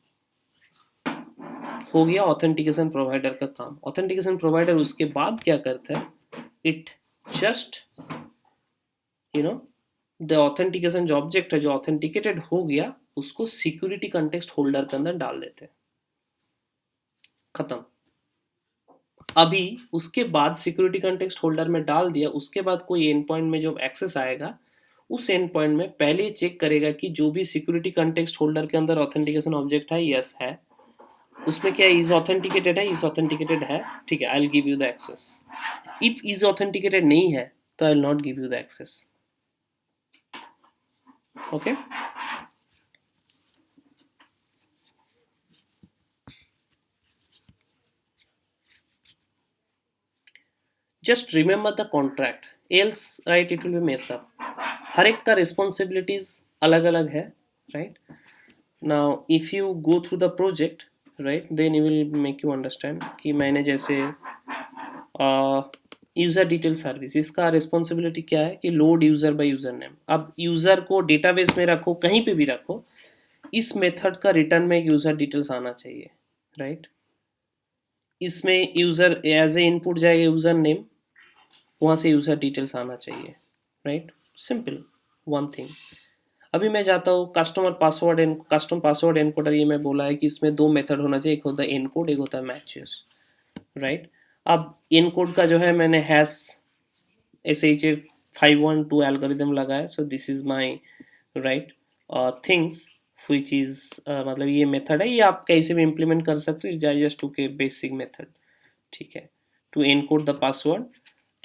हो गया ऑथेंटिकेशन प्रोवाइडर का काम। ऑथेंटिकेशन प्रोवाइडर उसके बाद क्या करता है, it just you know the authentication जो ऑब्जेक्ट है जो ऑथेंटिकेटेड हो गया उसको सिक्योरिटी कंटेक्स्ट होल्डर के अंदर डाल देते हैं। खत्म। अभी उसके बाद सिक्योरिटी कंटेक्स्ट होल्डर में डाल दिया, उसके बाद कोई एंड पॉइंट में जो एक्सेस आएगा उस एंड पॉइंट में पहले चेक करेगा कि जो भी सिक्योरिटी कंटेक्स्ट होल्डर के अंदर ऑथेंटिकेशन ऑब्जेक्ट है, यस है, उसमें क्या इज ऑथेंटिकेटेड है, इज ऑथेंटिकेटेड है, ठीक है, I will give you the access. If is authenticated नहीं है तो I will not give you the access. Okay, just remember the contract else right it will be mess up. हर एक का रिस्पॉन्सिबिलिटीज अलग अलग है, right. Now if you go through the project, right, then you will make you understand कि मैंने जैसे user detail service, इसका रिस्पॉन्सिबिलिटी क्या है कि load user by user name. अब यूजर को डेटाबेस में रखो, कहीं पे भी रखो, इस मेथड का रिटर्न में एक यूजर डिटेल्स आना चाहिए, राइट। इसमें यूजर एज ए इनपुट जाएगा यूजर नेम, वहाँ से यूजर डिटेल्स आना चाहिए, राइट। Simple one thing. अभी मैं जाता हूँ customer password and custom password encoder, ये मैं बोला है कि इसमें दो मेथड होना चाहिए, एक होता है एनकोड, एक होता है मैचेस, राइट। अब एनकोड का जो है मैंने हैश SHA-512 एल्गोरिदम लगाया, so this is my right things which is मतलब ये मेथड है, ये आप कैसे भी इम्प्लीमेंट कर सकते हो, जस्ट टू के बेसिक मेथड, ठीक है, to encode the password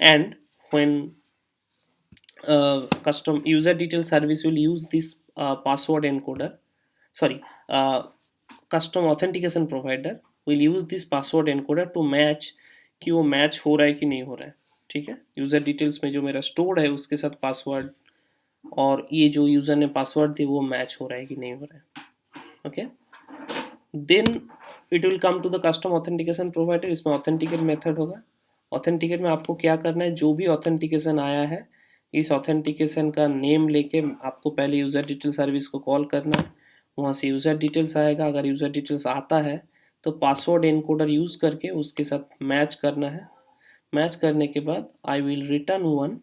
and when custom user detail service will use this password encoder, sorry, custom authentication provider will use this password encoder to match कि वो match हो रहा है कि नहीं हो रहा है, ठीक है। यूज़र डिटेल्स में जो मेरा स्टोर्ड है उसके साथ पासवर्ड और ये जो यूज़र ने पासवर्ड दिए वो मैच हो रहा है कि नहीं हो रहा है, okay. Then it will come to the custom authentication provider. इसमें ऑथेंटिकेट मेथड होगा। ऑथेंटिकेट में आपको क्या करना है, जो भी ऑथेंटिकेशन आया है इस ऑथेंटिकेशन का नेम लेके आपको पहले यूज़र डिटेल सर्विस को कॉल करना है, वहाँ से यूज़र डिटेल्स आएगा। अगर यूज़र डिटेल्स आता है तो पासवर्ड एनकोडर यूज़ करके उसके साथ मैच करना है। मैच करने के बाद I will return one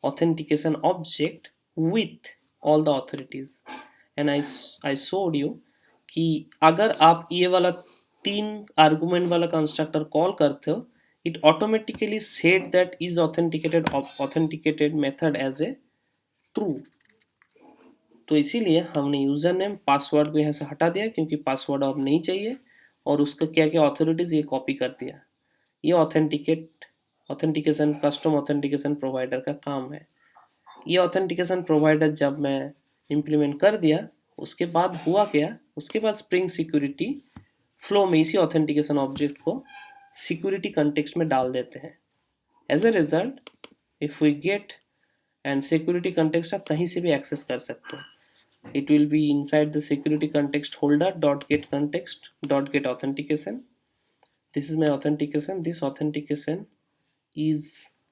authentication object with all the authorities and I showed you कि अगर आप ये वाला 3 आर्गुमेंट वाला कंस्ट्रक्टर कॉल करते हो, it automatically set that is authenticated method as a true। तो इसीलिए हमने यूजर नेम पासवर्ड को यहाँ से हटा दिया क्योंकि पासवर्ड अब नहीं चाहिए, और उसका क्या क्या ऑथोरिटीज ये कॉपी कर दिया। ये ऑथेंटिकेशन कस्टम ऑथेंटिकेशन प्रोवाइडर का काम है। ये ऑथेंटिकेशन प्रोवाइडर जब मैं इम्प्लीमेंट कर दिया उसके बाद हुआ क्या, उसके बाद स्प्रिंग सिक्योरिटी फ्लो में इसी ऑथेंटिकेशन ऑब्जेक्ट को सिक्योरिटी कंटेक्स्ट में डाल देते हैं। As a result if we get and security context आप कहीं से भी एक्सेस कर सकते हो। It will be inside the security context holder dot get context dot get authentication. This is my authentication. This authentication is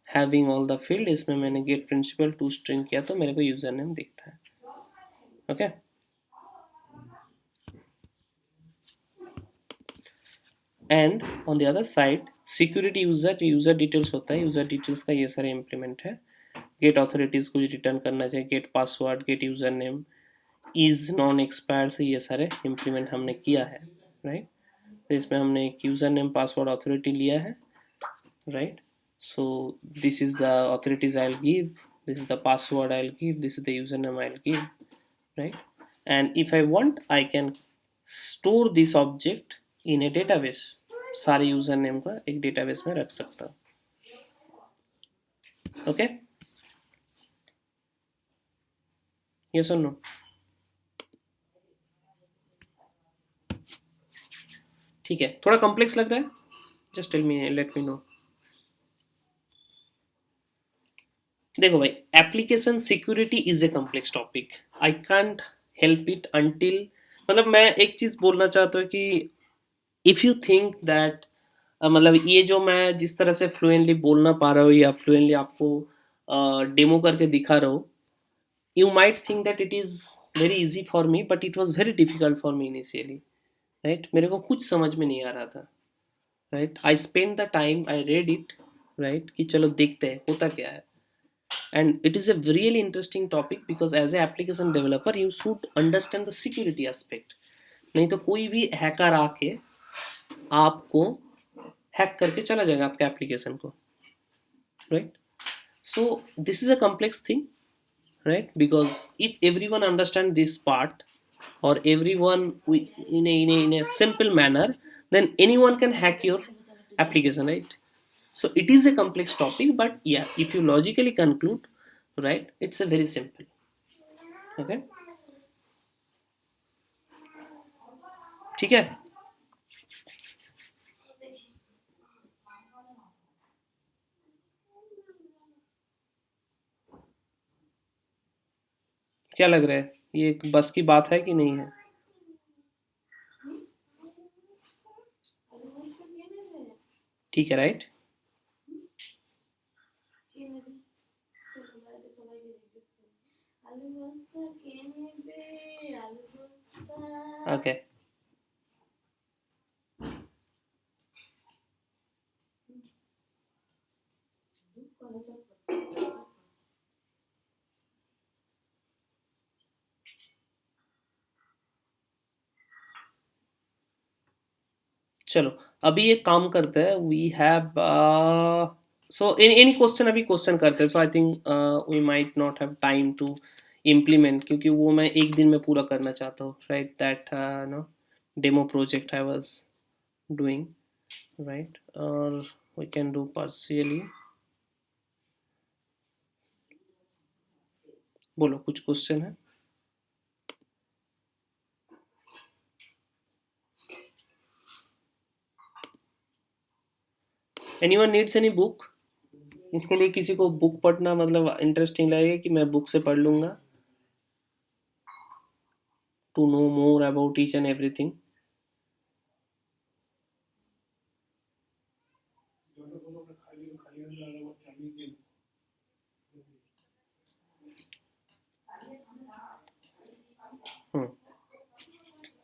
having all the field. इसमें मैंने gate principal to string किया तो मेरे को यूजर नेम दिखता है, okay. And on the other side security user, जो user details होता है, यूजर डिटेल्स का ये सारे इम्प्लीमेंट है। गेट ऑथोरिटीज को रिटर्न करना चाहिए, gate password, gate user name, is non expire से ये सारे इम्प्लीमेंट हमने किया है, राइट। तो इसमें हमने एक यूजर नेम पासवर्ड ऑथोरिटी लिया है, right. So this is the authorities I will give, this is the password I will give, this is the user name I will give, right. And if I want I can store this object in a database. सारे user name का एक database में रख सकता हूँ, okay. Yes और no? ठीक है, थोड़ा कॉम्प्लेक्स लग रहा है, just tell me, let me know. देखो भाई, application security is a complex topic, I can't help it until, मतलब मैं एक चीज बोलना चाहता हूँ कि इफ यू थिंक दैट, मतलब ये जो मैं जिस तरह से फ्लुएंटली बोलना पा रहा हूँ या फ्लुएंटली आपको डेमो करके दिखा रहा हूँ, you might think that it is very easy for me, but it was very difficult for me initially, right? मेरे को कुछ समझ में नहीं आ रहा था, right? I spent the time, I read it, right? कि चलो देखते हैं होता क्या है, and it is a really interesting topic because as a application developer you should understand the security aspect, नहीं तो कोई भी हैकर आके आपको हैक करके चला जाएगा आपके एप्लीकेशन को, right? So this is a complex thing, right? Because if everyone understand this part, or everyone in a simple manner, then anyone can hack your application, right? So it is a complex topic, but yeah, if you logically conclude, right, it's a very simple. Okay, ठीक है? क्या लग रहा है, ये एक बस की बात है कि नहीं है? ठीक है, राइट? ओके, चलो अभी एक काम करते हैं, we have so any question, अभी क्वेश्चन करते हैं, so I think we might not have time to implement, क्योंकि वो मैं एक दिन में पूरा करना चाहता हूँ, right? That no demo project I was doing, right? और वी कैन डू पार्शियली। बोलो, कुछ क्वेश्चन है? Anyone needs any book? इसके लिए किसी को बुक पढ़ना मतलब इंटरेस्टिंग लगेगा कि मैं बुक से पढ़ लूँगा, to know more about each and everything?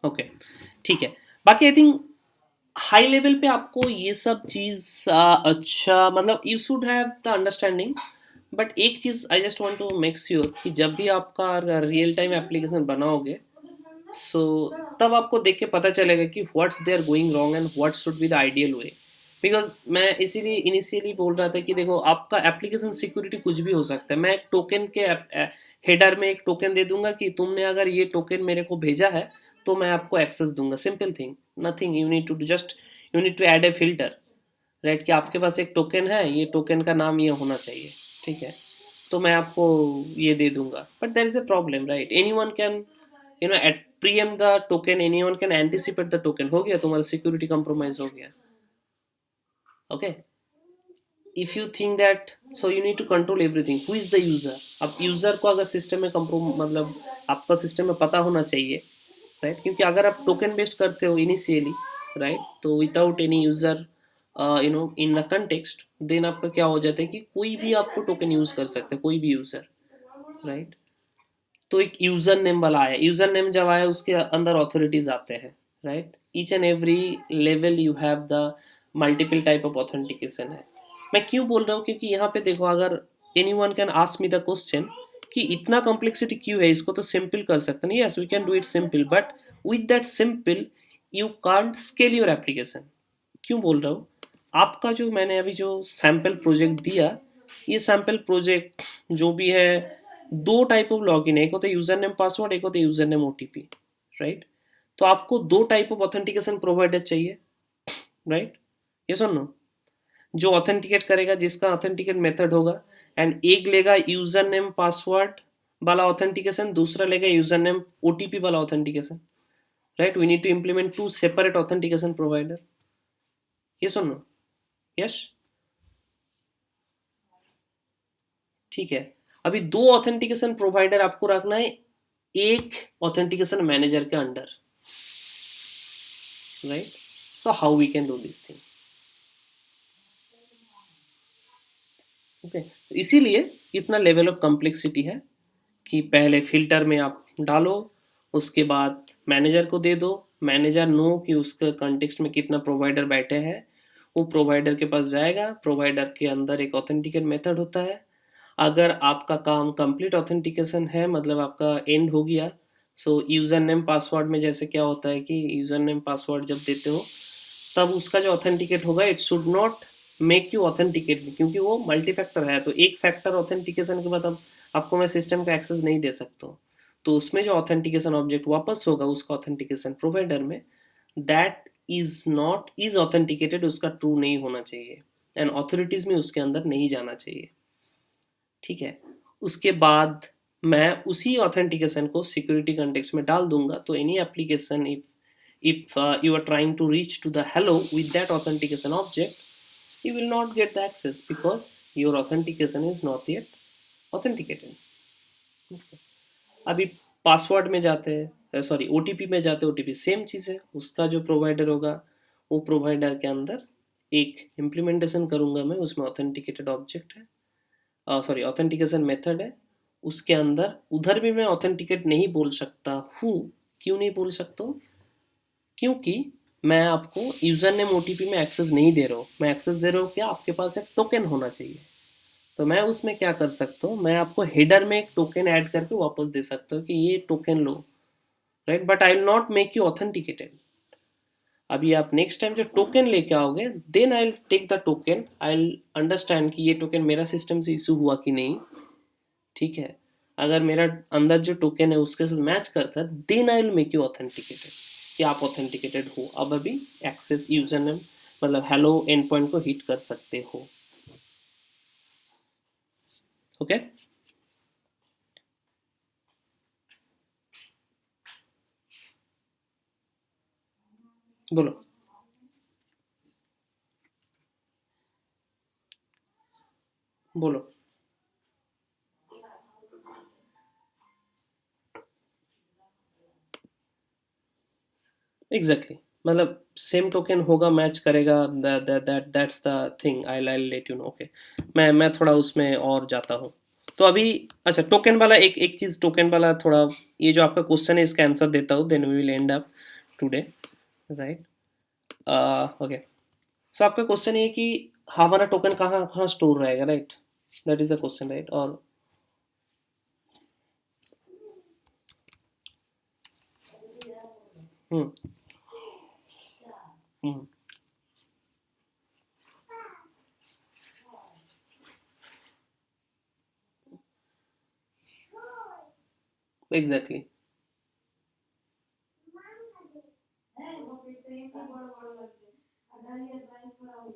Okay, ठीक है। बाकी आई थिंक हाई लेवल पे आपको ये सब चीज़ अच्छा, मतलब you should have the understanding, but एक चीज़ I just want to make sure कि जब भी आपका रियल टाइम एप्लीकेशन बनाओगे, सो तब आपको देख के पता चलेगा कि what's they are going wrong and what should be the ideal way. Because मैं इसीलिए इनिशियली बोल रहा था कि देखो, आपका एप्लीकेशन सिक्योरिटी कुछ भी हो सकता है। मैं एक टोकन के हेडर में एक टोकन दे दूंगा कि तुमने अगर ये टोकन मेरे को भेजा है तो मैं आपको एक्सेस दूंगा, simple thing, nothing you need to just, you need to add a filter, right? कि आपके पास एक टोकन है, ये टोकन का नाम ये होना चाहिए, ठीक है? तो मैं आपको ये दे दूंगा, but there is a problem, right? Anyone can at preempt the token, anyone can anticipate the token, हो गया तुम्हारा सिक्योरिटी कॉम्प्रोमाइज हो गया। Okay, if you think that, so you need to control everything, who is the user? अब user को अगर system में मतलब आपका सिस्टम में पता होना चाहिए, राइट? क्योंकि अगर आप टोकन बेस्ड करते हो इनिशियली, राइट, तो without any user in the context, then आपका क्या हो जाता है कि कोई भी आपको टोकन यूज कर सकता है, कोई भी यूजर, राइट? तो एक यूजर नेम वाला आया, यूजर नेम जब आया उसके अंदर ऑथोरिटीज आते हैं, right? Each and every level you have the multiple type of authentication है। मैं क्यों बोल रहा हूँ? क्योंकि यहाँ पे देखो, अगर any one can ask me the question कि इतना कॉम्प्लेक्सिटी क्यों है, इसको तो सिंपल कर सकते हैं। Yes, we can do it simple, but with that simple you can't scale your application. क्यों बोल रहा हूँ? आपका जो मैंने अभी जो सैम्पल प्रोजेक्ट दिया, ये सैम्पल प्रोजेक्ट जो भी है, दो टाइप ऑफ लॉगिन है, एक होता है यूजर नेम पासवर्ड, एक होता है यूजर नेम ओटीपी, राइट? तो आपको दो टाइप ऑफ ऑथेंटिकेशन प्रोवाइडर चाहिए, राइट? ये सुन लो, जो ऑथेंटिकेट करेगा, जिसका ऑथेंटिकेट मेथड होगा, एंड एक लेगा यूजर नेम पासवर्ड वाला ऑथेंटिकेशन, दूसरा लेगा यूजर नेम ओटीपी वाला authentication, right? We need to implement two separate authentication provider. ये सुन लो, यस? ठीक है, अभी दो ऑथेंटिकेशन प्रोवाइडर आपको रखना है एक ऑथेंटिकेशन मैनेजर के under, right? So how we can do this thing? Okay, इसीलिए इतना लेवल ऑफ कॉम्प्लेक्सिटी है कि पहले फिल्टर में आप डालो, उसके बाद मैनेजर को दे दो, मैनेजर नो कि उसके कॉन्टेक्स्ट में कितना प्रोवाइडर बैठे हैं, वो प्रोवाइडर के पास जाएगा, प्रोवाइडर के अंदर एक ऑथेंटिकेट मेथड होता है। अगर आपका काम कंप्लीट ऑथेंटिकेशन है, मतलब आपका एंड हो गया, सो यूज़र नेम पासवर्ड में जैसे क्या होता है कि यूज़र नेम पासवर्ड जब देते हो तब उसका जो ऑथेंटिकेट होगा it should not make you authenticate, क्योंकि वो मल्टी फैक्टर है, तो एक फैक्टर ऑथेंटिकेशन के बाद अब आपको मैं सिस्टम का एक्सेस नहीं दे सकता हूँ। तो उसमें जो ऑथेंटिकेशन ऑब्जेक्ट वापस होगा उसका ऑथेंटिकेशन प्रोवाइडर में, that is not is authenticated, उसका ट्रू नहीं होना चाहिए एंड ऑथोरिटीज में उसके अंदर नहीं जाना चाहिए। ठीक है, उसके बाद मैं उसी ऑथेंटिकेशन को सिक्योरिटी कंटेक्स्ट में डाल दूंगा, तो any application if you are trying to reach to the hello with that authentication object, you will not get the access because your authentication is not yet authenticated. Okay. अभी password में जाते हैं, sorry OTP में जाते हैं, OTP same चीज़ है, उसका जो प्रोवाइडर होगा वो प्रोवाइडर के अंदर एक इम्प्लीमेंटेशन करूंगा मैं, उसमें ऑथेंटिकेटेड ऑब्जेक्ट है, सॉरी ऑथेंटिकेशन मेथड है, उसके अंदर उधर भी मैं ऑथेंटिकेट नहीं बोल सकता हूँ। क्यों नहीं बोल सकता हूँ? क्योंकि मैं आपको यूज़र नेम ओटीपी में एक्सेस नहीं दे रहा हूँ, मैं एक्सेस दे रहा हूँ क्या, आपके पास एक टोकन होना चाहिए। तो मैं उसमें क्या कर सकता हूँ, मैं आपको हेडर में एक टोकन ऐड करके वापस दे सकता हूँ कि ये टोकन लो, right? But I will not make you authenticated. अभी आप नेक्स्ट टाइम जो टोकन लेके आओगे, then I will take the token, I will understand कि ये टोकन मेरा सिस्टम से इशू हुआ कि नहीं। ठीक है, अगर मेरा अंदर जो टोकन है उसके साथ मैच करता है, then I will make you authenticated कि आप ऑथेंटिकेटेड हो, अब अभी एक्सेस यूजर नेम मतलब हेलो एंड पॉइंट को हिट कर सकते हो। ओके, बोलो बोलो। एग्जैक्टली, मतलब सेम टोकन होगा, मैच करेगा, that's the thing, I let you know. Okay, मैं थोड़ा उसमें और जाता हूँ। तो अभी अच्छा, टोकन वाला एक एक चीज़, टोकन वाला थोड़ा, ये जो आपका क्वेश्चन है इसका आंसर देता हूँ, then we will end up today, right? Okay, so आपका क्वेश्चन ये है कि हमारा टोकन कहाँ कहाँ स्टोर रहेगा, right? That is the question, right? और hmm hmm exactly,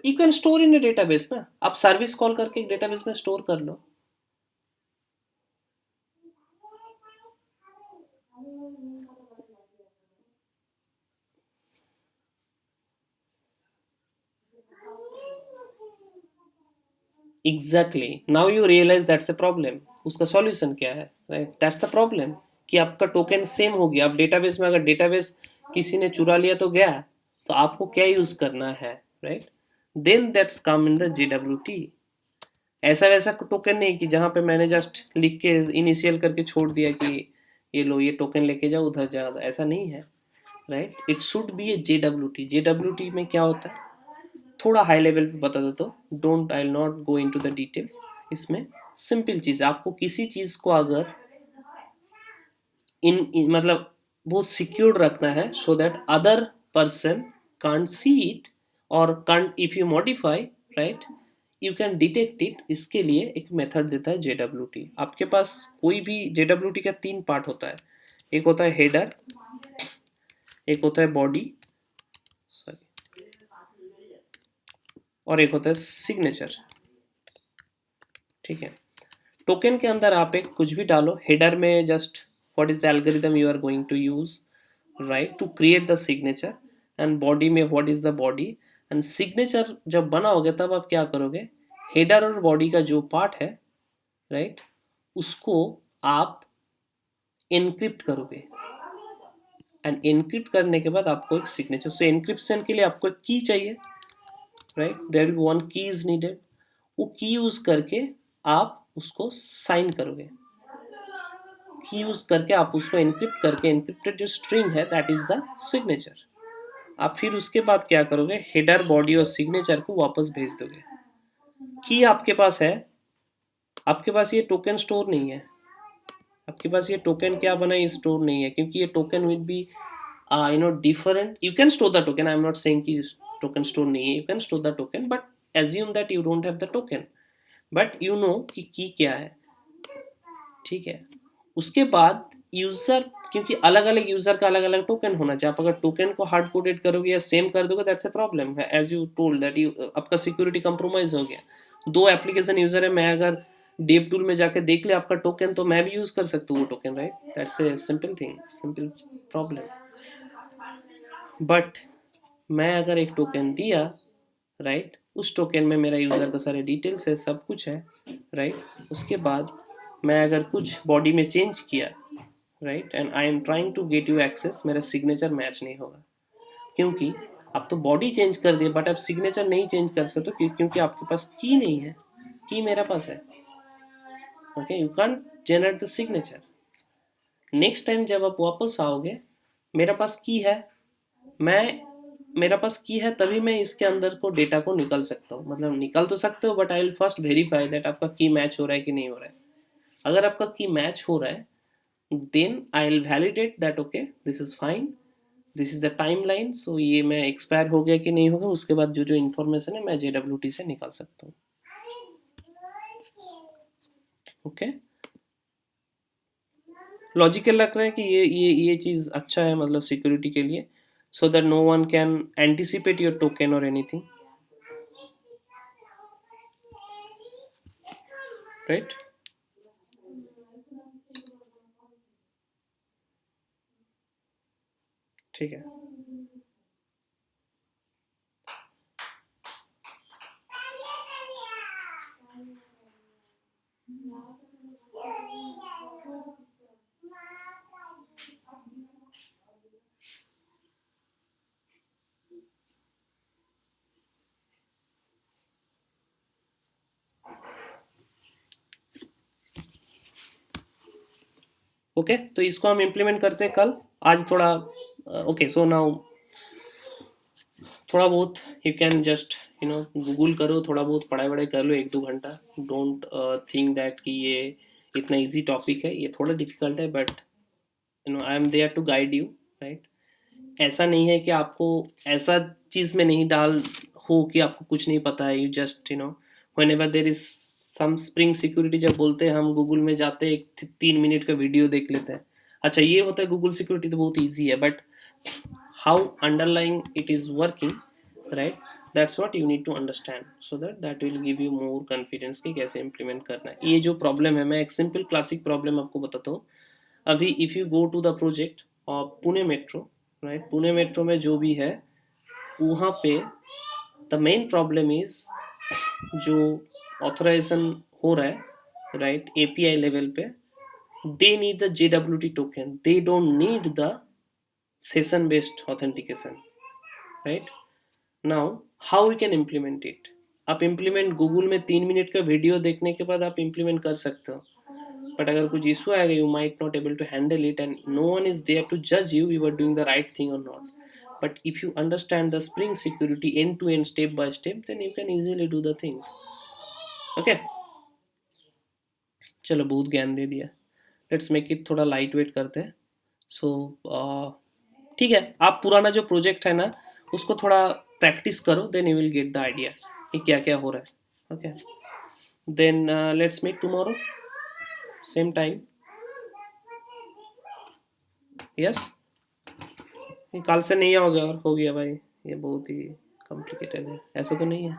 you can store in a database ना, आप सर्विस कॉल करके एक डेटाबेस में स्टोर कर लो। Exactly, now you realize that's a problem, उसका सॉल्यूशन क्या है, राइट? दैट्स द प्रॉब्लम कि आपका टोकन सेम हो गया। अब डेटाबेस में अगर डेटाबेस किसी ने चुरा लिया तो गया, तो आपको क्या यूज करना है, right? Then that's come in the JWT। ऐसा वैसा टोकन नहीं कि जहाँ पे मैंने जस्ट लिख के इनिशियल करके छोड़ दिया कि ये लो ये टोकन लेके जाओ उधर जाओ, ऐसा नहीं है, right? It should be A JWT। JWT में क्या होता है, थोड़ा हाई लेवल पे बता देता हूँ, don't, I will not go into the details. इसमें सिंपल चीज़ है, आपको किसी चीज़ को अगर इन मतलब बहुत सिक्योर्ड रखना है so that other person can't see it और can't, if you modify, right, you can detect it. इसके लिए एक मेथड देता है JWT। आपके पास कोई भी JWT का तीन पार्ट होता है, एक होता है हेडर, एक होता है बॉडी, सॉरी, और एक होता है सिग्नेचर। ठीक है, टोकन के अंदर आप एक कुछ भी डालो, हेडर में just what is the algorithm you are going to use, right, to create the signature, and body में what is the body, and signature जब बनाओगे तब आप क्या करोगे, हेडर और बॉडी का जो पार्ट है राइट, उसको आप एनक्रिप्ट करोगे, एंड एनक्रिप्ट करने के बाद आपको एक सिग्नेचर, सो एनक्रिप्शन के लिए आपको एक की चाहिए, राइट, देयर विल वन की इज नीडेड। वो की यूज करके आप उसको साइन करोगे, की यूज करके आप उसको एनक्रिप्ट करके, एनक्रिप्टेड जो स्ट्रिंग है दैट इज द सिग्नेचर। आप फिर उसके बाद क्या करोगे, हेडर बॉडी और सिग्नेचर को वापस भेज दोगे। की आपके पास है, आपके पास ये टोकन स्टोर नहीं है, आपके पास ये टोकन क्या बना है, स्टोर नहीं है, क्योंकि ये token will be different. You can store the token, I'm not saying कि token store नहीं है, you can store the token, but assume that you don't have the token, but you know कि की क्या है, ठीक है। उसके बाद यूजर, क्योंकि अलग अलग यूजर का अलग अलग टोकन होना चाहिए, आप अगर टोकन को हार्ड कोडेड करोगे या सेम कर दोगे दैट्स ए प्रॉब्लम है, as you told that you, आपका सिक्योरिटी कंप्रोमाइज हो गया। दो एप्लीकेशन यूजर है, मैं अगर डेव टूल में जाके देख ले आपका टोकन, तो मैं भी यूज कर सकता हूँ वो token, right, that's a simple thing, simple problem. But मैं अगर एक टोकन दिया, राइट, उस टोकन में मेरा यूज़र का सारे डिटेल्स है, सब कुछ है, राइट, उसके बाद मैं अगर कुछ बॉडी में चेंज किया, right, and I am trying to get you access, मेरा सिग्नेचर मैच नहीं होगा, क्योंकि आप तो बॉडी चेंज कर दिए बट आप सिग्नेचर नहीं चेंज कर सकते, क्योंकि आपके पास की नहीं है, की मेरा पास है, okay, you can generate the signature. Next time जब आप वापस आओगे, मेरे पास की है, मैं मेरा पास की है, तभी मैं इसके अंदर को डेटा को निकल सकता हूँ, मतलब निकल तो सकते हो, but I will first verify that आपका की मैच हो रहा है कि नहीं हो रहा है। अगर आपका की मैच हो रहा है, then I will validate that okay this is fine, this is the time line, so ये मैं एक्सपायर हो गया कि नहीं होगा, उसके बाद जो जो इन्फॉर्मेशन है मैं JWT से निकाल सकता हूँ, ओके। लॉजिकल लग रहा है कि ये चीज़ अच्छा है, मतलब सिक्योरिटी के लिए, so that no one can anticipate your token और एनीथिंग, राइट। ठीक है, ओके, तो इसको हम इम्प्लीमेंट करते हैं कल, आज थोड़ा, ओके, सो नाउ थोड़ा बहुत यू कैन जस्ट गूगल करो, थोड़ा बहुत पढ़ाई वढ़ाई कर लो 1-2 घंटा, डोंट थिंक दैट कि ये इतना इजी टॉपिक है, ये थोड़ा डिफिकल्ट है, but I am there to guide you, right. ऐसा नहीं है कि आपको ऐसा चीज़ में नहीं डाल हो कि आपको कुछ नहीं पता है, you just whenever there is some spring security, जब बोलते हैं हम गूगल में जाते हैं, एक 3 मिनट का वीडियो देख लेते हैं, अच्छा ये होता है गूगल सिक्योरिटी तो बहुत ईजी है, but how underlying it is working, right, that's what you need to understand, so that that will give you more confidence कि कैसे इंप्लीमेंट करना है। ये जो प्रॉब्लम है, मैं एक सिंपल क्लासिक प्रॉब्लम आपको बताता हूँ। अभी if you go to the project Pune metro, right, Pune metro में जो भी है वहाँ पे द मेन प्रॉब्लम इज, जो ऑथराइजेशन हो रहा है, राइट, API लेवल पे, they need the JWT token, they don't need the session based authentication, right. Now how we can implement it, आप इम्प्लीमेंट गूगल में 3 मिनट का वीडियो देखने के बाद आप इम्प्लीमेंट कर सकते हो, बट अगर कुछ इशू आएगा you might not able to handle it, and no one is there to जज you you are doing the right thing और not, but if you understand the spring security end to end step by step, then you can easily do the things, okay। चलो बहुत ज्ञान दे दिया, let's make it थोड़ा light weight करते हैं, सो ठीक है, आप पुराना जो प्रोजेक्ट है ना उसको थोड़ा प्रैक्टिस करो, then you will get the idea कि क्या क्या हो रहा है, okay. Then let's meet tomorrow same time, yes. कल से नहीं आओगे और हो गया भाई, ये बहुत ही कॉम्प्लिकेटेड है, ऐसा तो नहीं है,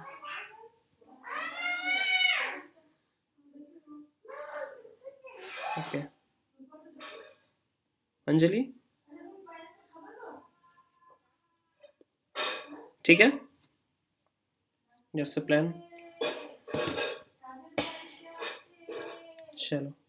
ओके। अंजलि, ठीक है, दैट्स अ प्लान। चलो।